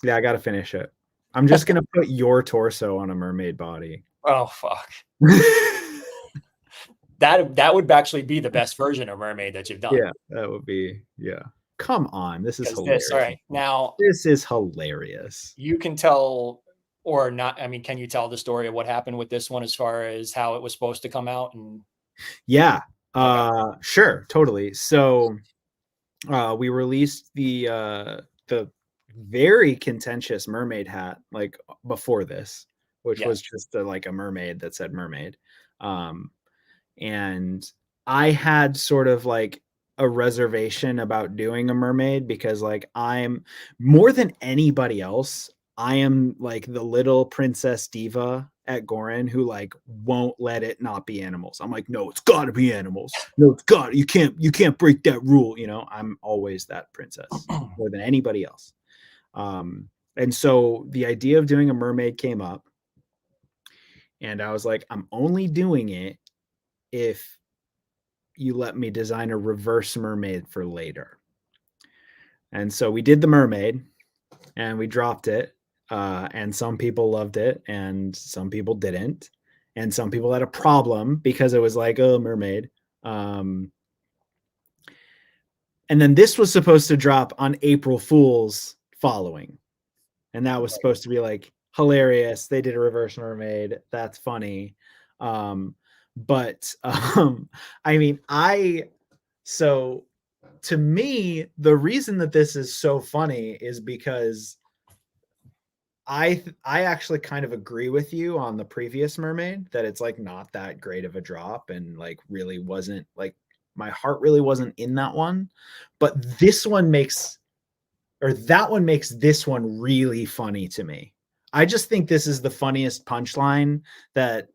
Yeah, I got to finish it. I'm just going to put your torso on a mermaid body. Oh, fuck. that would actually be the best version of Mermaid that you've done. Yeah, that would be, yeah. Come on, this is hilarious. All right, now this is hilarious. You can tell or not. I mean, can you tell the story of what happened with this one as far as how it was supposed to come out? And yeah, okay. Sure, totally. So we released the very contentious mermaid hat like before this, which was just like a mermaid that said mermaid. And I had sort of like a reservation about doing a mermaid because like I'm more than anybody else, I am like the little princess diva at Goorin who like won't let it not be animals. I'm like, no, it's gotta be animals. No, it's got you can't break that rule. You know, I'm always that princess more than anybody else. And so the idea of doing a mermaid came up, and I was like, I'm only doing it if you let me design a reverse mermaid for later. And so we did the mermaid and we dropped it. And some people loved it and some people didn't. And some people had a problem because it was like, oh, mermaid. And then this was supposed to drop on April Fool's following. And that was supposed to be like hilarious. They did a reverse mermaid. That's funny. But I mean, so to me, the reason that this is so funny is because I actually kind of agree with you on the previous mermaid that it's like not that great of a drop and like really wasn't like my heart really wasn't in that one. But this one makes this one really funny to me. I just think this is the funniest punchline that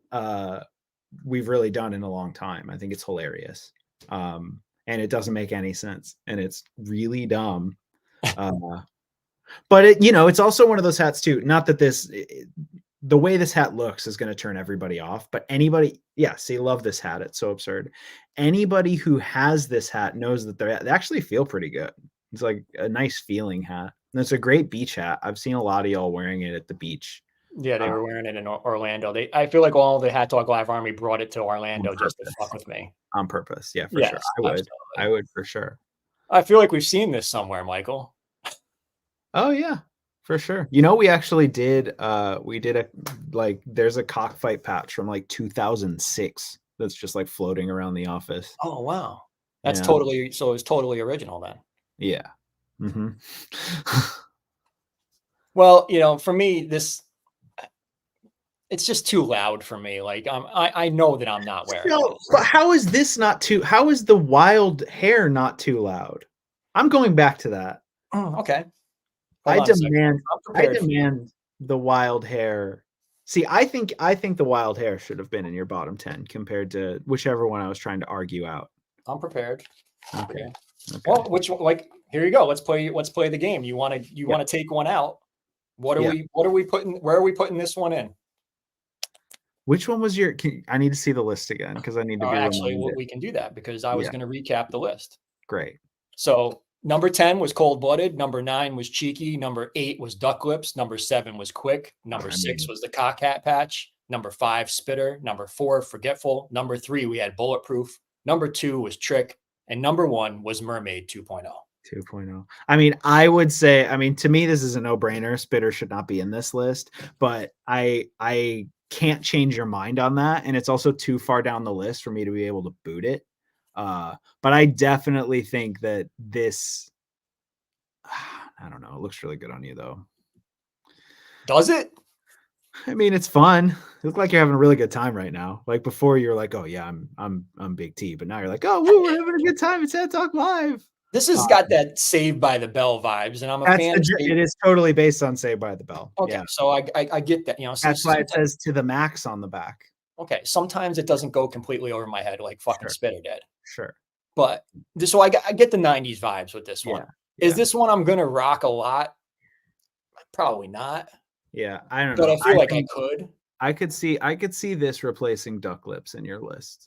we've really done in a long time. I think it's hilarious. And it doesn't make any sense. And it's really dumb. But it, you know, it's also one of those hats too. Not that the way this hat looks is going to turn everybody off, but anybody, see, love this hat. It's so absurd. Anybody who has this hat knows that they actually feel pretty good. It's like a nice feeling hat. And it's a great beach hat. I've seen a lot of y'all wearing it at the beach. Yeah, they were wearing it in Orlando. I feel like all the Hat Dog Live Army brought it to Orlando just to fuck with me. On purpose. Yeah, for sure. I would for sure. I feel like we've seen this somewhere, Michael. Oh yeah, for sure. You know, we actually did there's a cockfight patch from like 2006 that's just like floating around the office. Oh wow. That's totally, so it's totally original then. Yeah. Mm-hmm. Well, you know, for me, it's just too loud for me. Like I know that I'm not wearing it. But how is this not too? How is the wild hair not too loud? I'm going back to that. Okay. I demand the wild hair. See, I think the wild hair should have been in your bottom 10 compared to whichever one I was trying to argue out. I'm prepared. Okay. Well, here you go. Let's play the game. You want to take one out. Where are we putting this one in? Which one was your? I need to see the list again because I need to be Actually, reminded. we can do that because I was Yeah, going to recap the list. great. So number 10 was cold blooded. Number 9 was cheeky. Number 8 was duck lips. Number 7 was quick. Number 6 was the cock hat patch. Number 5, spitter. Number 4, forgetful. Number 3, we had bulletproof. Number 2 was trick. And number 1 was mermaid 2.0. 2.0. I mean, I would say, I mean, to me, this is a no-brainer. Spitter should not be in this list, but I can't change your mind on that. And it's also too far down the list for me to be able to boot it. But I definitely think that this, I don't know, it looks really good on you though. Does it? I mean, it's fun. You look like you're having a really good time right now. Like before, you're like, "Oh yeah, I'm Big T," but now you're like, "Oh, woo, we're having a good time. It's Head Talk Live." This has got that Saved by the Bell vibes, and I'm a That's fan of it is totally based on Saved by the Bell. Okay, Yeah, so I get that, you know. that's why it says "to the max" on the back. Okay, sometimes it doesn't go completely over my head like fucking Spitter did. Sure. But this, so I get the 90s vibes with this one. Is this one I'm gonna rock a lot? Probably not. Yeah, I don't know. But I feel like I could. I could see this replacing duck lips in your list.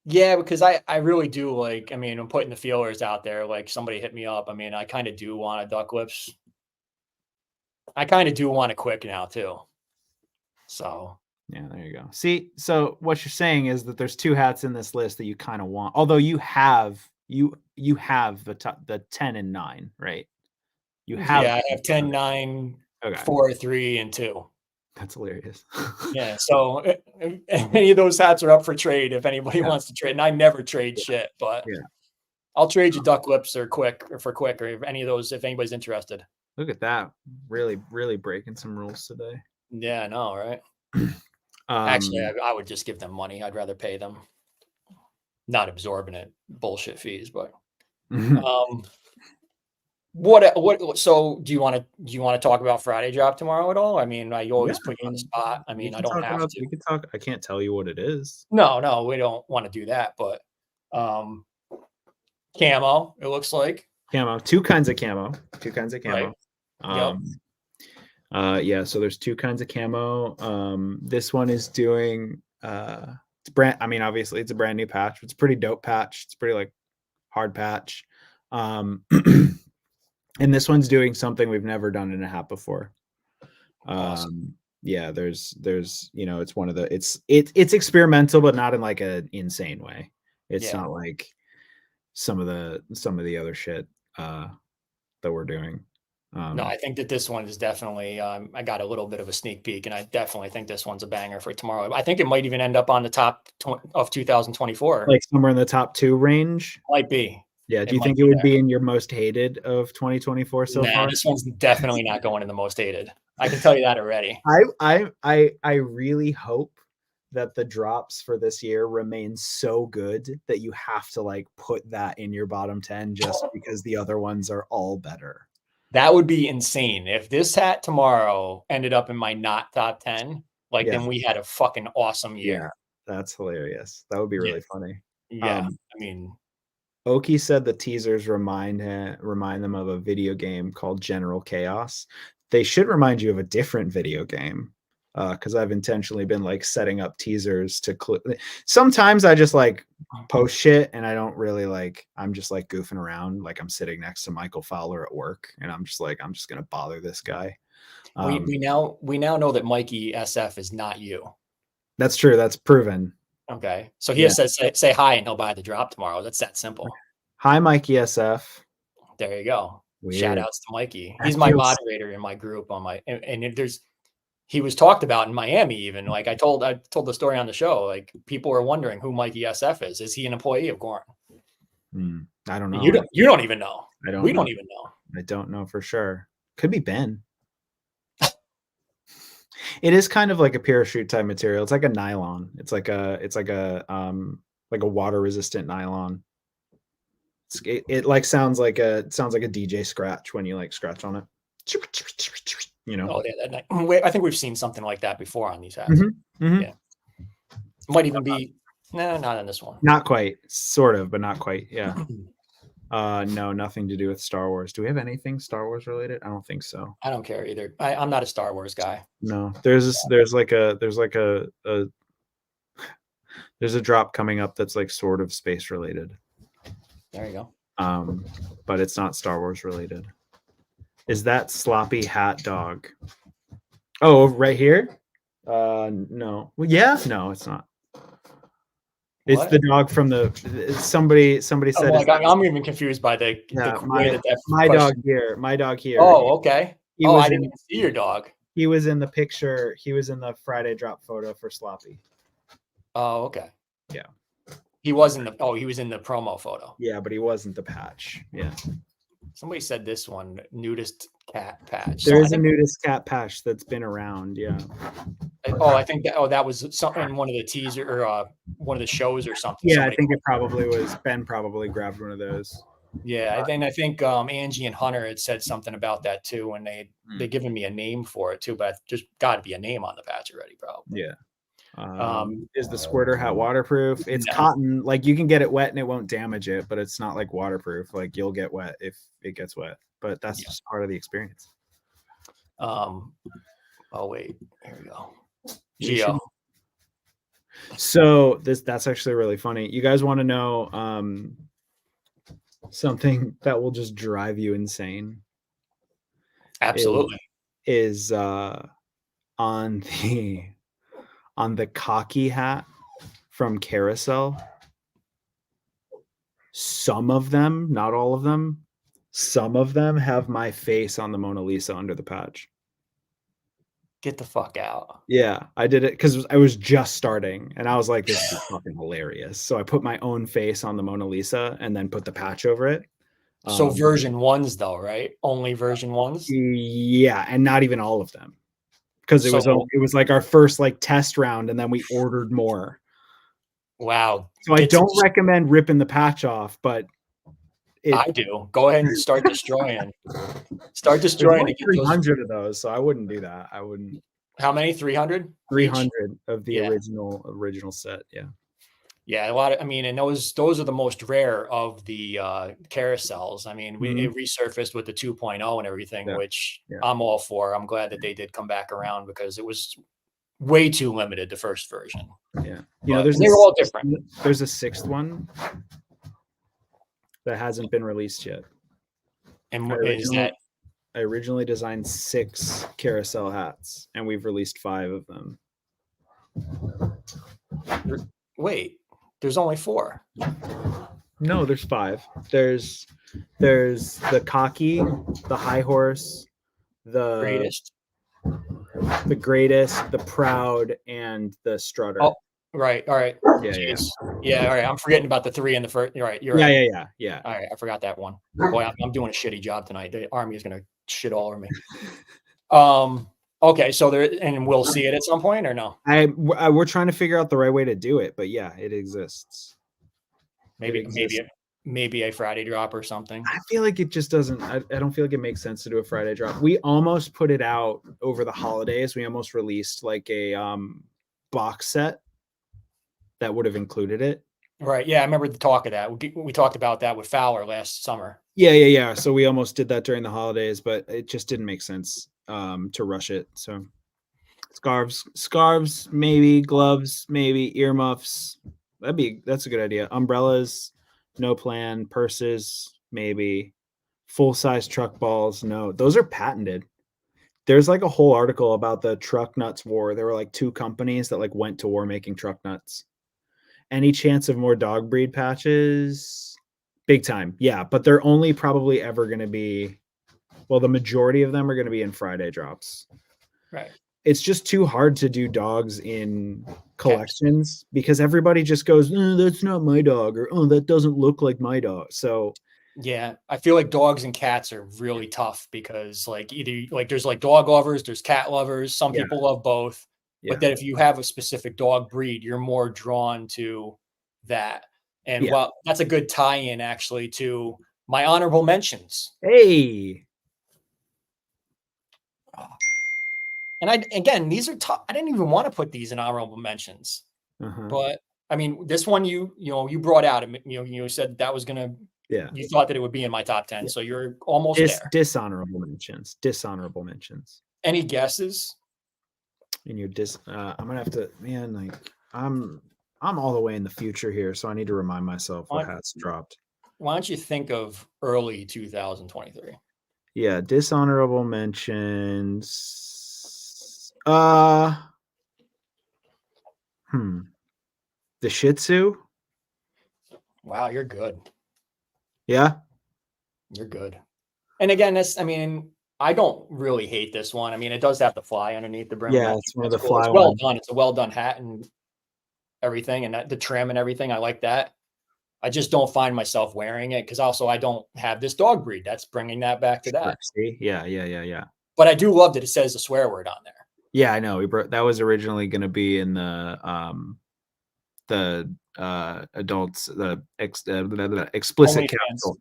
Yeah, because I really do like, I mean, I'm putting the feelers out there. Like somebody hit me up. I mean, I kind of do want a duck lips. I kind of do want a quick now too. So yeah, there you go. See, so what you're saying is that there's 2 hats in this list that you kind of want. Although you have the 10 and 9, right? You have I have 10, 9, okay. 4, 3, and 2. That's hilarious. Yeah, so if any of those hats are up for trade if anybody wants to trade. And I never trade shit, but I'll trade you duck lips or quick or if any of those, if anybody's interested. Look at that. Really, really breaking some rules today. Yeah, I know, right? Actually, I would just give them money. I'd rather pay them. Not exorbitant bullshit fees, but what so do you want to talk about Friday drop tomorrow at all? I mean, I always put you on the spot. I mean, I don't have to. We can talk. I can't tell you what it is. No, we don't want to do that, but camo, it looks like. Camo, 2 kinds of camo. 2 kinds of camo. Right. Yeah, so there's 2 kinds of camo. This one is doing it's brand, I mean, obviously it's a brand new patch. It's a pretty dope patch. It's pretty like hard patch. And this one's doing something we've never done in a hat before. Awesome. Yeah, there's you know, it's one of the it's experimental, but not in like an insane way. It's not like some of the other shit that we're doing. No, I think that this one is definitely, I got a little bit of a sneak peek, and I definitely think this one's a banger for tomorrow. I think it might even end up on the top of 2024. Like somewhere in the top 2 range? Might be. Yeah, do you think it would be in your most hated of 2024 so far? This one's definitely not going in the most hated. I can tell you that already. I really hope that the drops for this year remain so good that you have to like put that in your bottom 10 just because the other ones are all better. That would be insane. If this hat tomorrow ended up in my not top 10, like then we had a fucking awesome year. Yeah, that's hilarious. That would be really funny. Yeah, I mean, Oki said the teasers remind them of a video game called General Chaos. They should remind you of a different video game because I've intentionally been like setting up teasers to sometimes I just like post shit and I don't really like, I'm just like goofing around. Like I'm sitting next to Michael Fowler at work and I'm just like, I'm just going to bother this guy. We now know that Mikey SF is not you. That's true. That's proven. Okay. So he just says, say hi and he'll buy the drop tomorrow. That's that simple. Hi, Mikey SF. There you go. Weird. Shout outs to Mikey. He's my moderator in my group on my, and he was talked about in Miami even. Like I told the story on the show. Like people are wondering who Mikey SF is. Is he an employee of Goorin? I don't know. You don't even know. We don't even know. I don't know for sure. Could be Ben. It is kind of like a parachute type material. It's like a nylon. It's like a water resistant nylon. It like sounds like a DJ scratch when you like scratch on it. You know. Oh yeah, I think we've seen something like that before on these hats. Yeah, might even be not on this one. Not quite, sort of, but not quite. Yeah. No, nothing to do with Star Wars. Do we have anything Star Wars related? I don't think so. I don't care either. I'm not a Star Wars guy. No, there's like there's a drop coming up that's like sort of space related. There you go. But it's not Star Wars related. Is that sloppy hat dog? Oh, right here? No. Well, yeah, no, it's not. It's What? the dog from the somebody said. Oh, I'm even confused by the way that my question. dog here. My dog here. Oh, okay. He Oh, was I didn't even see your dog. He was in the picture. He was in the Friday drop photo for Sloppy. Oh, okay. Yeah. He was in the promo photo. Yeah, but he wasn't the patch. Yeah. Somebody said this one, nudist cat patch. There is a nudist cat patch that's been around. Yeah. Oh, I think that was something, one of the teaser or one of the shows or something. Yeah, I think it probably was. Ben probably grabbed one of those. Yeah, I think Angie and Hunter had said something about that too, and they given me a name for it too, but just got to be a name on the patch already, probably. Yeah. Is the squirter hat waterproof? It's cotton. Like you can get it wet and it won't damage it, but it's not like waterproof. Like you'll get wet if it gets wet, but that's just part of the experience. Oh wait, here we go. Geo. So that's actually really funny. You guys want to know something that will just drive you insane? Absolutely. Is on the cocky hat from Carousel. Some of them, not all of them, some of them have my face on the Mona Lisa under the patch. Get the fuck out. Yeah, I did it because I was just starting and I was like, this is fucking hilarious. So I put my own face on the Mona Lisa and then put the patch over it. So version ones though, right? Only version ones? Yeah, and not even all of them. Because it was like our first like test round and then we ordered more. Wow. So I don't recommend ripping the patch off, but I do. Go ahead and start destroying. Start destroying. 300 of those, so I wouldn't do that. I wouldn't. How many? 300? 300 of the original set. Yeah. Yeah, a lot of. I mean, and those are the most rare of the carousels. I mean, it resurfaced with the 2.0 and everything, which I'm all for. I'm glad that they did come back around because it was way too limited, the first version. Yeah, you know, they're all different. There's a sixth one that hasn't been released yet. And what is that? I originally designed 6 carousel hats, and we've released 5 of them. Wait, there's only 4. No, there's 5. There's the cocky, the high horse, the greatest, the proud, and the strutter. Oh, right. All right. Yeah. All right. I'm forgetting about the 3 in the first. You're right. You're right. Yeah. All right. I forgot that one. Boy, I'm doing a shitty job tonight. The army is going to shit all over me. Okay. So and we'll see it at some point or no? We're trying to figure out the right way to do it, but yeah, it exists. Maybe a Friday drop or something. I feel like it just doesn't. I don't feel like it makes sense to do a Friday drop. We almost put it out over the holidays. We almost released like a box set that would have included it. Right. Yeah, I remember the talk of that. We talked about that with Fowler last summer. Yeah. So we almost did that during the holidays, but it just didn't make sense to rush it. So scarves, maybe gloves, maybe earmuffs. That's a good idea. Umbrellas, no plan. Purses, maybe. Full-size truck balls, no. Those are patented. There's like a whole article about the truck nuts war. There were like 2 companies that like went to war making truck nuts. Any chance of more dog breed patches? Big time. Yeah, but they're only probably ever going to be, well, the majority of them are going to be in Friday drops. Right. It's just too hard to do dogs in collections because everybody just goes, that's not my dog, or oh, that doesn't look like my dog. So yeah, I feel like dogs and cats are really tough because like there's like dog lovers, there's cat lovers. Some people love both. But that if you have a specific dog breed, you're more drawn to that. And well, that's a good tie-in actually to my honorable mentions. Hey. And again, these are tough. I didn't even want to put these in honorable mentions. But I mean, this one you brought out, you said that was going to Yeah. You thought that it would be in my top 10, so you're almost there. Dishonorable mentions. Dishonorable mentions. Any guesses? In your I'm gonna have to, man. Like I'm all the way in the future here, so I need to remind myself what hats dropped. Why don't you think of early 2023? Yeah, dishonorable mentions. The Shih Tzu. Wow, you're good. Yeah, You're good. And again, I mean, I don't really hate this one. I mean, it does have the fly underneath the brim. yeah, it's one of the cool. fly It's well ones. done. It's a well done hat and everything, and the trim and everything. I like that. I just don't find myself wearing it because also I don't have this dog breed. That's bringing that back to that. See? Yeah. But I do love that it says a swear word on there. Yeah, I know. That was originally going to be in the adults, the explicit capsule.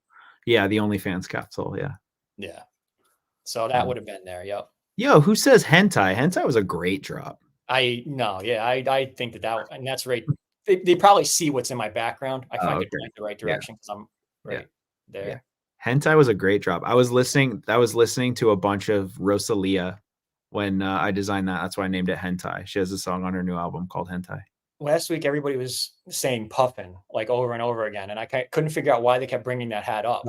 Yeah, the OnlyFans capsule. Yeah. Yeah. So that would have been there. Yep. Yo, who says hentai? Hentai was a great drop. I think that and that's right. They probably see what's in my background. I find it point the right direction because I'm right there. Yeah. Hentai was a great drop. I was listening to a bunch of Rosalia when I designed that. That's why I named it Hentai. She has a song on her new album called Hentai. Last week, everybody was saying puffin like over and over again, and I couldn't figure out why they kept bringing that hat up.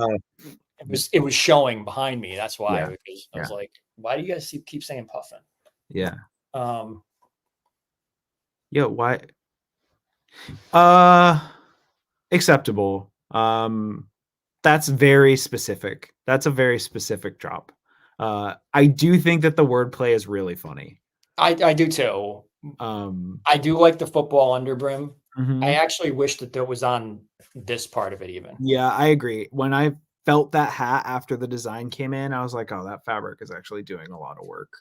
It was showing behind me. That's why because I was like, why do you guys keep saying puffin? Yeah. Yeah. Why? Acceptable. That's very specific. That's a very specific drop. I do think that the wordplay is really funny. I do too. I do like the football underbrim. I actually wish that there was on this part of it even. Yeah, I agree. When I felt that hat after the design came in, I was like, oh, that fabric is actually doing a lot of work.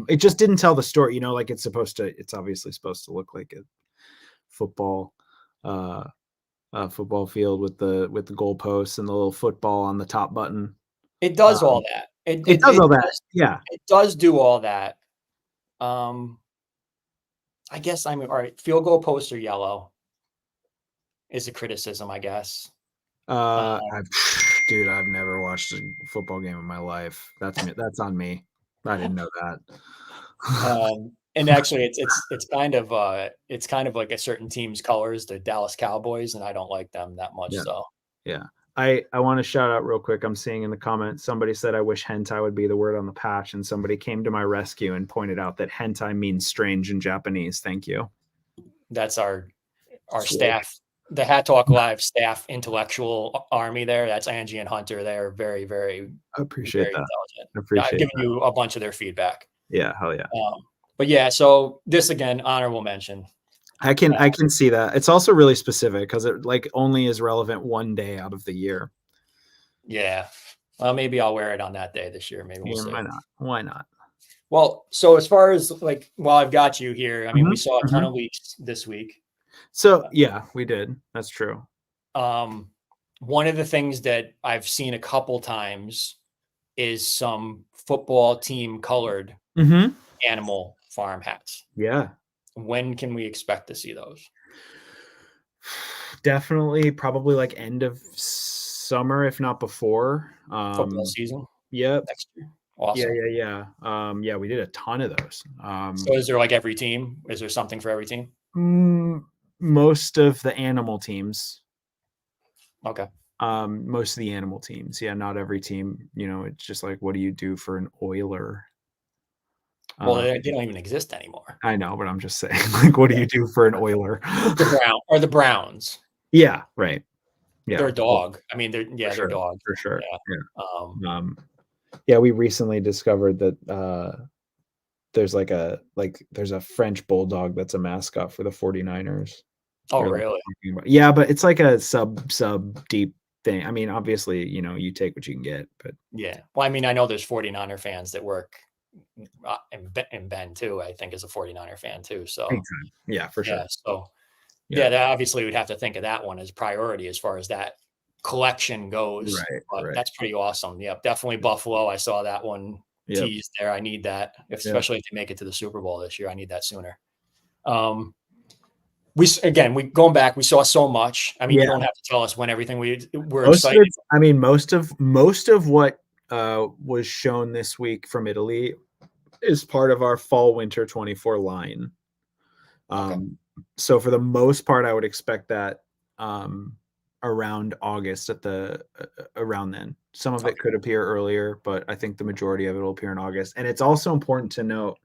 It just didn't tell the story, like it's obviously supposed to look like a football football field with the goalposts and the little football on the top button. It does all that. It does all that. Yeah. It does do all that. I guess all right. Field goal poster yellow is a criticism, I guess. Dude, I've never watched a football game in my life. That's me. That's on me. I didn't know that. And actually, it's kind of like a certain team's colors, the Dallas Cowboys, and I don't like them that much. Yeah. So yeah, I want to shout out real quick. I'm seeing in the comments somebody said I wish hentai would be the word on the patch, and somebody came to my rescue and pointed out that hentai means strange in Japanese. Thank you. That's our staff, the Hat Talk Live staff intellectual army there. That's Angie and Hunter. They're very, very I appreciate very that. intelligent. I appreciate I've given you a bunch of their feedback. Yeah, hell yeah. But yeah, so this again, honorable mention. I can see that. It's also really specific because it only is relevant one day out of the year. Yeah. Well, maybe I'll wear it on that day this year. Maybe we'll see. Why not? Why not? Well, so as far as while I've got you here, I mean, we saw a ton of leaks this week. So yeah, we did. That's true. One of the things that I've seen a couple times is some football team colored animal farm hats. Yeah. When can we expect to see those? Definitely, probably end of summer, if not before. Football season. Yep. Next year. Awesome. Yeah. We did a ton of those. So is there every team? Is there something for every team? Most of the animal teams. Okay. Most of the animal teams. Yeah, not every team. It's just what do you do for an Oiler? Well, they don't even exist anymore. I know, but I'm just saying, what do you do for an Oiler? The Browns. Yeah, right. Yeah, they're a dog. I mean, they're dogs for sure. Yeah. Yeah, we recently discovered that there's there's a French bulldog that's a mascot for the 49ers. Oh, really? Yeah, but it's like a sub deep thing. I mean, obviously, you take what you can get, but yeah. Well, I mean, I know there's 49er fans that work and Ben too, I think, is a 49er fan too. So yeah, for sure. Yeah, so that obviously we'd have to think of that one as priority as far as that collection goes. Right. That's pretty awesome. Yeah, definitely Buffalo. I saw that one teased there. I need that, especially if they make it to the Super Bowl this year. I need that sooner. we going back, we saw so much. I mean, you Yeah. don't have to tell us when everything we're Most of excited. it's, I mean, most of what was shown this week from Italy is part of our fall winter 24 line. Okay. So for the most part, I would expect that around August around then. Some of it could appear earlier, but I think the majority of it will appear in August. And it's also important to note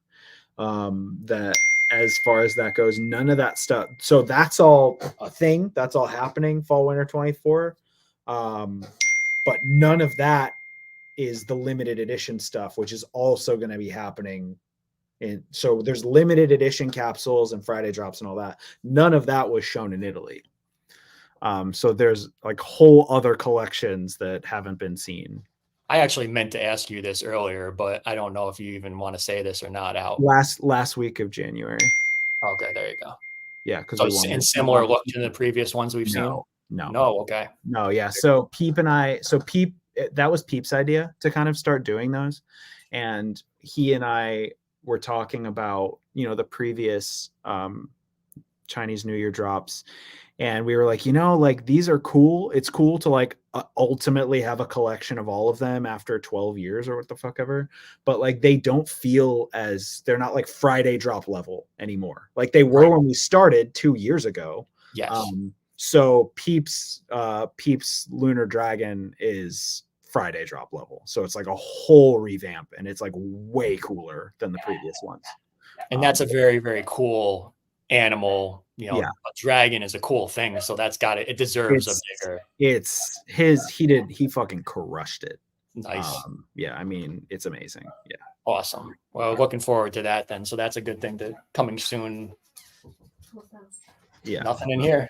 that as far as that goes, none of that stuff. So that's all a thing. That's all happening fall winter 24. But none of that is the limited edition stuff, which is also going to be happening. And so there's limited edition capsules and Friday drops and all that. None of that was shown in Italy. So there's like whole other collections that haven't been seen. I actually meant to ask you this earlier, but I don't know if you even want to say this or not out. Last week of January. Okay, there you go. Yeah, because So we wanted in similar look to the previous ones we've seen? No, okay. No, yeah. So Peep, that was Peep's idea to kind of start doing those. And he and I were talking about, the previous Chinese New Year drops. And we were like, like these are cool. It's cool to like ultimately have a collection of all of them after 12 years or what the fuck ever. But like they don't feel they're not like Friday drop level anymore. Like they were when we started 2 years ago. Yes. So Peep's Lunar Dragon is Friday drop level. So it's like a whole revamp and it's like way cooler than the previous ones. And that's a very, very cool animal. A dragon is a cool thing. So that's it deserves a bigger. He fucking crushed it. Nice. Yeah, I mean, it's amazing. Yeah. Awesome. Well, looking forward to that then. So that's a good thing coming soon. Yeah. Nothing in here.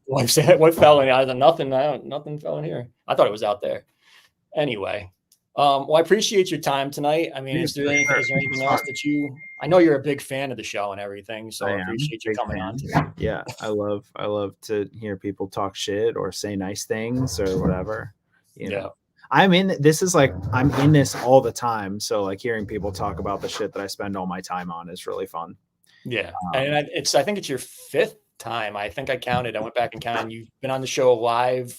What fell in? Nothing fell in here. I thought it was out there. Anyway, well, I appreciate your time tonight. I mean, is there anything else that I know you're a big fan of the show and everything, so I appreciate you coming on today. Yeah, I love to hear people talk shit or say nice things or whatever. I'm in this all the time. So like hearing people talk about the shit that I spend all my time on is really fun. Yeah. And I think it's your 5th time. I think I counted. I went back and counted. You've been on the show live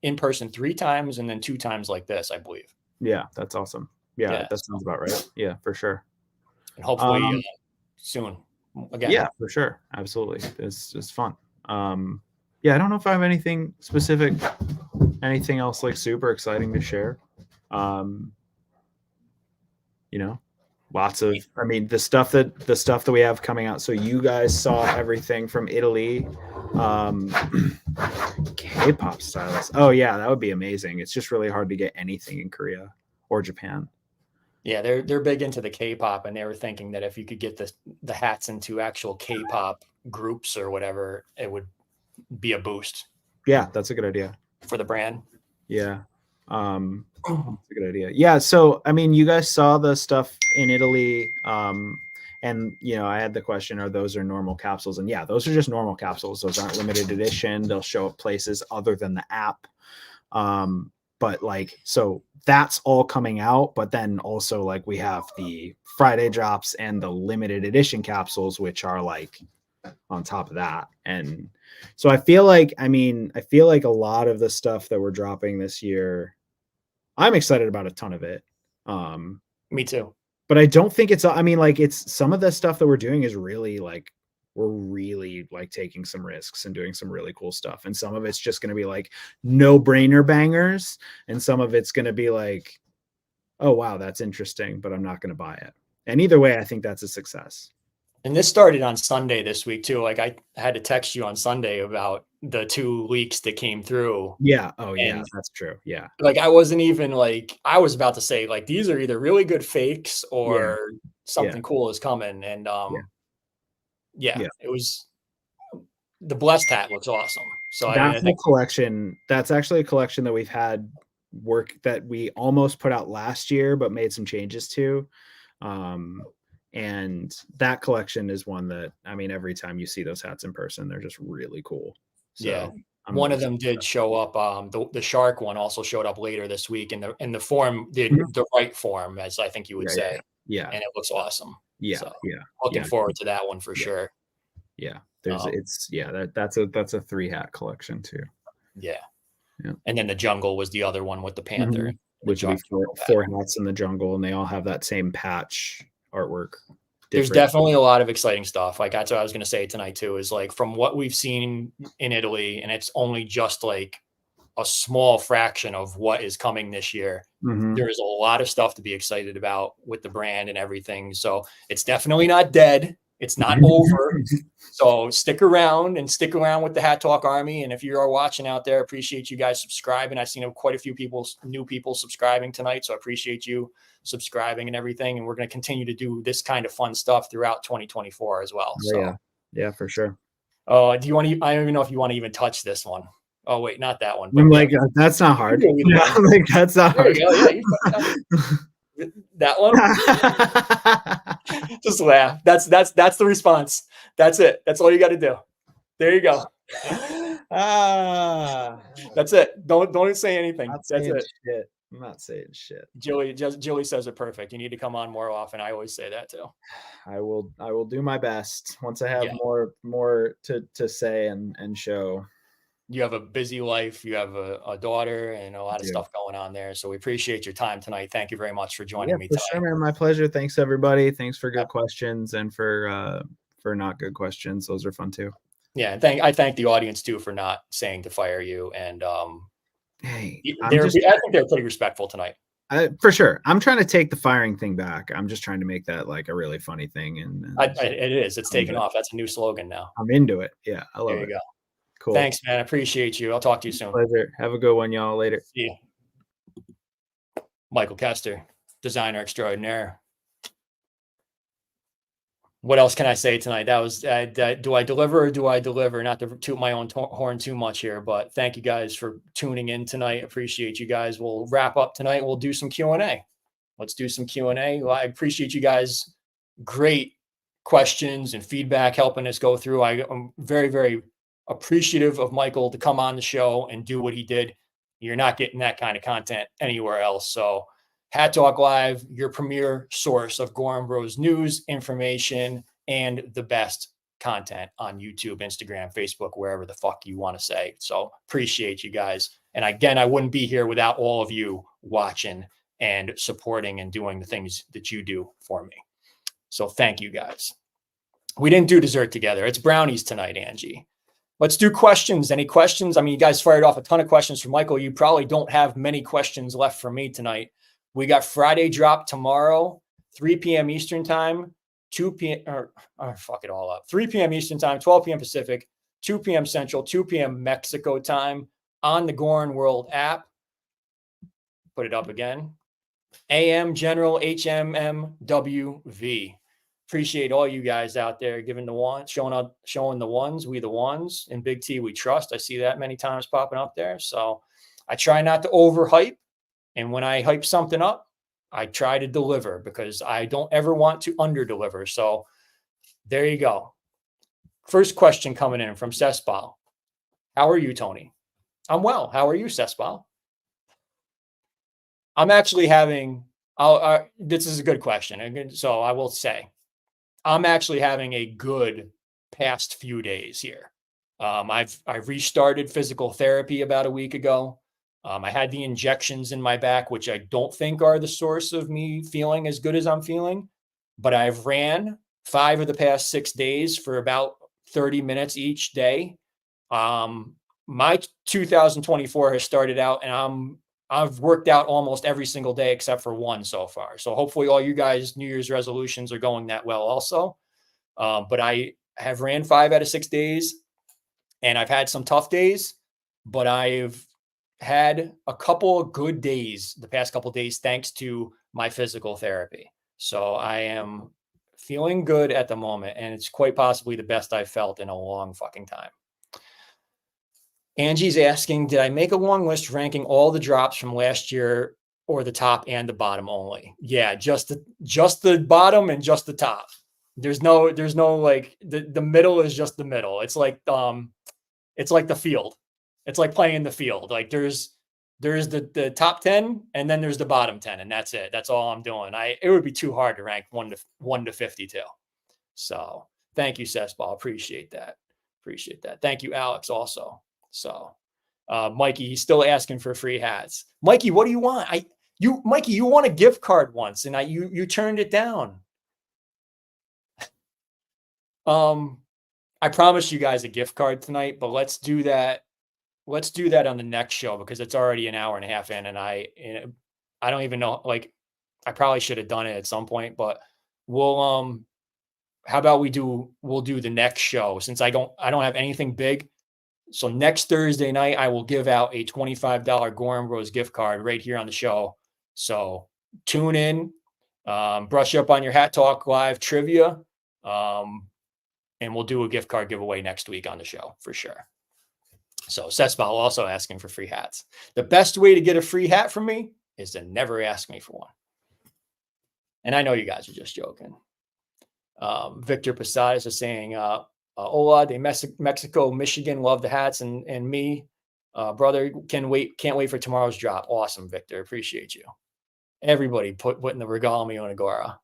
in person 3 times and then 2 times like this, I believe. Yeah, that's awesome. Yeah, that sounds about right. Yeah, for sure. And hopefully soon again. Yeah, for sure. Absolutely. It's fun. Yeah, I don't know if I have anything specific, anything else like super exciting to share. Lots of, I mean, the stuff that we have coming out. So you guys saw everything from Italy. K-pop stylist. Oh yeah, that would be amazing. It's just really hard to get anything in Korea or Japan. Yeah, they're big into the K-pop, and they were thinking that if you could get the hats into actual K-pop groups or whatever, it would be a boost. Yeah, that's a good idea for the brand. Yeah, that's a good idea. Yeah, so I mean, you guys saw the stuff in Italy, and I had the question: are those normal capsules? And yeah, those are just normal capsules. Those aren't limited edition. They'll show up places other than the app. But like, so that's all coming out, but then also like we have the Friday drops and the limited edition capsules, which are like on top of that. And so I feel like a lot of the stuff that we're dropping this year, I'm excited about a ton of it. Me too. But I don't think it's some of the stuff that we're doing is really like, we're really like taking some risks and doing some really cool stuff. And some of it's just going to be like no brainer bangers. And some of it's going to be like, oh, wow, that's interesting, but I'm not going to buy it. And either way, I think that's a success. And this started on Sunday this week too. Like I had to text you on Sunday about the 2 leaks that came through. Yeah. Oh yeah, that's true. Yeah. Like I wasn't even like, I was about to say like, these are either really good fakes or something cool is coming. And yeah, it was, the blessed hat looks awesome. So that's a collection. That's actually a collection that we've had work that we almost put out last year, but made some changes to. And that collection is one that, I mean, every time you see those hats in person, they're just really cool. So yeah. One of them did show up. The shark one also showed up later this week in the form, the right form, as I think you would say. Yeah. And it looks awesome. Yeah. So looking forward to that one for sure. Yeah. That's a 3-hat collection too. Yeah. Yeah. And then the jungle was the other one with the panther. Which would be four hats in the jungle, and they all have that same patch artwork. There's definitely a lot of exciting stuff. Like that's what I was going to say tonight too, is like from what we've seen in Italy, and it's only just like a small fraction of what is coming this year. There is a lot of stuff to be excited about with the brand and everything. So it's definitely not dead. It's not over. So stick around with the Hat Talk Army. And if you are watching out there, appreciate you guys subscribing. I've seen quite a few new people subscribing tonight. So I appreciate you subscribing and everything. And we're going to continue to do this kind of fun stuff throughout 2024 as well. So yeah, for sure. Do you want to, I don't even know if you want to even touch this one. Oh wait, not that one. But I'm like, that's not hard. Like, that's not hard. Yeah, that one. Just laugh. That's the response. That's it. That's all you got to do. There you go. That's it. Don't say anything. That's it. Shit. I'm not saying shit. Julie says it perfect. You need to come on more often. I always say that too. I will do my best once I have more to say and show. You have a busy life. You have a daughter and a lot of stuff going on there. So we appreciate your time tonight. Thank you very much for joining me tonight. Sure, man. My pleasure. Thanks everybody. Thanks for good questions and for not good questions. Those are fun too. Yeah. I thank the audience too for not saying to fire you. And hey, I think they're pretty respectful tonight. For sure. I'm trying to take the firing thing back. I'm just trying to make that like a really funny thing. And it is. It's taken off. That's a new slogan now. I'm into it. Yeah. I love it. There you go. Cool. Thanks, man. I appreciate you. I'll talk to you soon. Pleasure. Have a good one, y'all. Later. See you. Michael Kester, designer extraordinaire. What else can I say tonight? That was, do I deliver or do I deliver? Not to toot my own horn too much here, but thank you guys for tuning in tonight. Appreciate you guys. We'll wrap up tonight. We'll do some Q&A. Let's do some Q&A. Well, I appreciate you guys. Great questions and feedback helping us go through. I'm very, very appreciative of Michael to come on the show and do what he did. You're not getting that kind of content anywhere else. So Hat Talk Live, your premier source of Goorin Bros news, information, and the best content on YouTube, Instagram, Facebook, wherever the fuck you want to say. So appreciate you guys. And again, I wouldn't be here without all of you watching and supporting and doing the things that you do for me. So thank you guys. We didn't do dessert together. It's brownies tonight, Angie. Let's do questions. Any questions? I mean, you guys fired off a ton of questions from Michael. You probably don't have many questions left from me tonight. We got Friday drop tomorrow, 3 p.m. Eastern time, 2 p.m. or fuck it all up. 3 p.m. Eastern time, 12 p.m. Pacific, 2 p.m. Central, 2 p.m. Mexico time on the Goorin World app. Put it up again. AM General HMMWV. Appreciate all you guys out there giving the one, showing the ones, we the ones, and Big T we trust. I see that many times popping up there. So I try not to overhype. And when I hype something up, I try to deliver because I don't ever want to underdeliver. So there you go. First question coming in from Sespal. How are you, Tony? I'm well. How are you, Sespal? I'm actually having, this is a good question. So I will say, I'm actually having a good past few days here. I've restarted physical therapy about a week ago. I had the injections in my back, which I don't think are the source of me feeling as good as I'm feeling, but I've ran 5 of the past 6 days for about 30 minutes each day. My 2024 has started out and I've worked out almost every single day except for one so far. So hopefully all you guys' New Year's resolutions are going that well also. But I have ran 5 out of 6 days and I've had some tough days, but I've had a couple of good days the past couple of days, thanks to my physical therapy. So I am feeling good at the moment and it's quite possibly the best I've felt in a long fucking time. Angie's asking, did I make a long list ranking all the drops from last year or the top and the bottom only? Yeah, just the bottom and just the top. There's no like the middle is just the middle. It's like the field. It's like playing the field. Like there's the top 10 and then there's the bottom 10 and that's it. That's all I'm doing. It would be too hard to rank 1 to 52. So Thank you, Cessball. Appreciate that. Appreciate that. Thank you, Alex, also. So Mikey, he's still asking for free hats. Mikey, what do you want? Mikey, you won a gift card once and you turned it down. I promised you guys a gift card tonight, but let's do that. Let's do that on the next show because it's already an hour and a half in, and I don't even know. Like, I probably should have done it at some point, but we'll how about we'll do the next show since I don't have anything big. So next Thursday night, I will give out a $25 Goorin Bros gift card right here on the show. So tune in, brush up on your Hat Talk Live trivia, and we'll do a gift card giveaway next week on the show for sure. So Sethball also asking for free hats. The best way to get a free hat from me is to never ask me for one. And I know you guys are just joking. Victor Posadas is saying, Hola de Mexico, Michigan, love the hats, and me, brother, can't wait for tomorrow's drop. Awesome, Victor, appreciate you. Everybody putting the Regalami on Agora.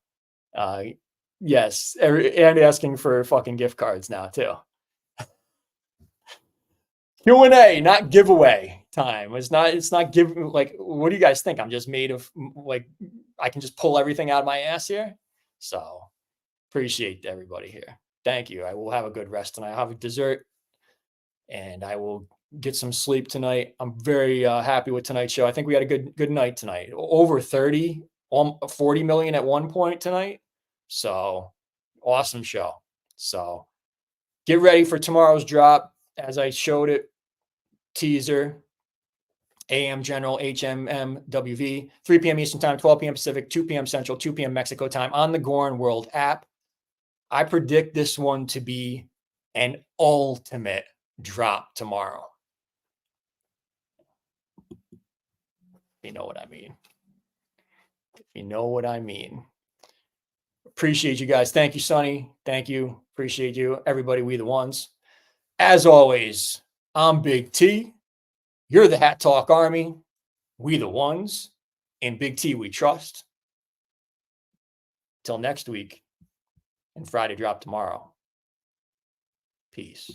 Yes, and asking for fucking gift cards now too. Q&A, not giveaway time. It's not give. Like, what do you guys think? I'm just made of, like, I can just pull everything out of my ass here. So appreciate everybody here. Thank you. I will have a good rest tonight. I'll have a dessert and I will get some sleep tonight. I'm very happy with tonight's show. I think we had a good night tonight. Over 40 million at one point tonight. So awesome show. So get ready for tomorrow's drop. As I showed it, teaser, AM General, HMM, WV, 3 p.m. Eastern Time, 12 p.m. Pacific, 2 p.m. Central, 2 p.m. Mexico time on the Goorin World app. I predict this one to be an ultimate drop tomorrow. You know what I mean. You know what I mean. Appreciate you guys. Thank you, Sonny. Thank you. Appreciate you. Everybody, we the ones. As always, I'm Big T. You're the Hat Talk Army. We the ones. In Big T we trust. Till next week and Friday drop tomorrow. Peace.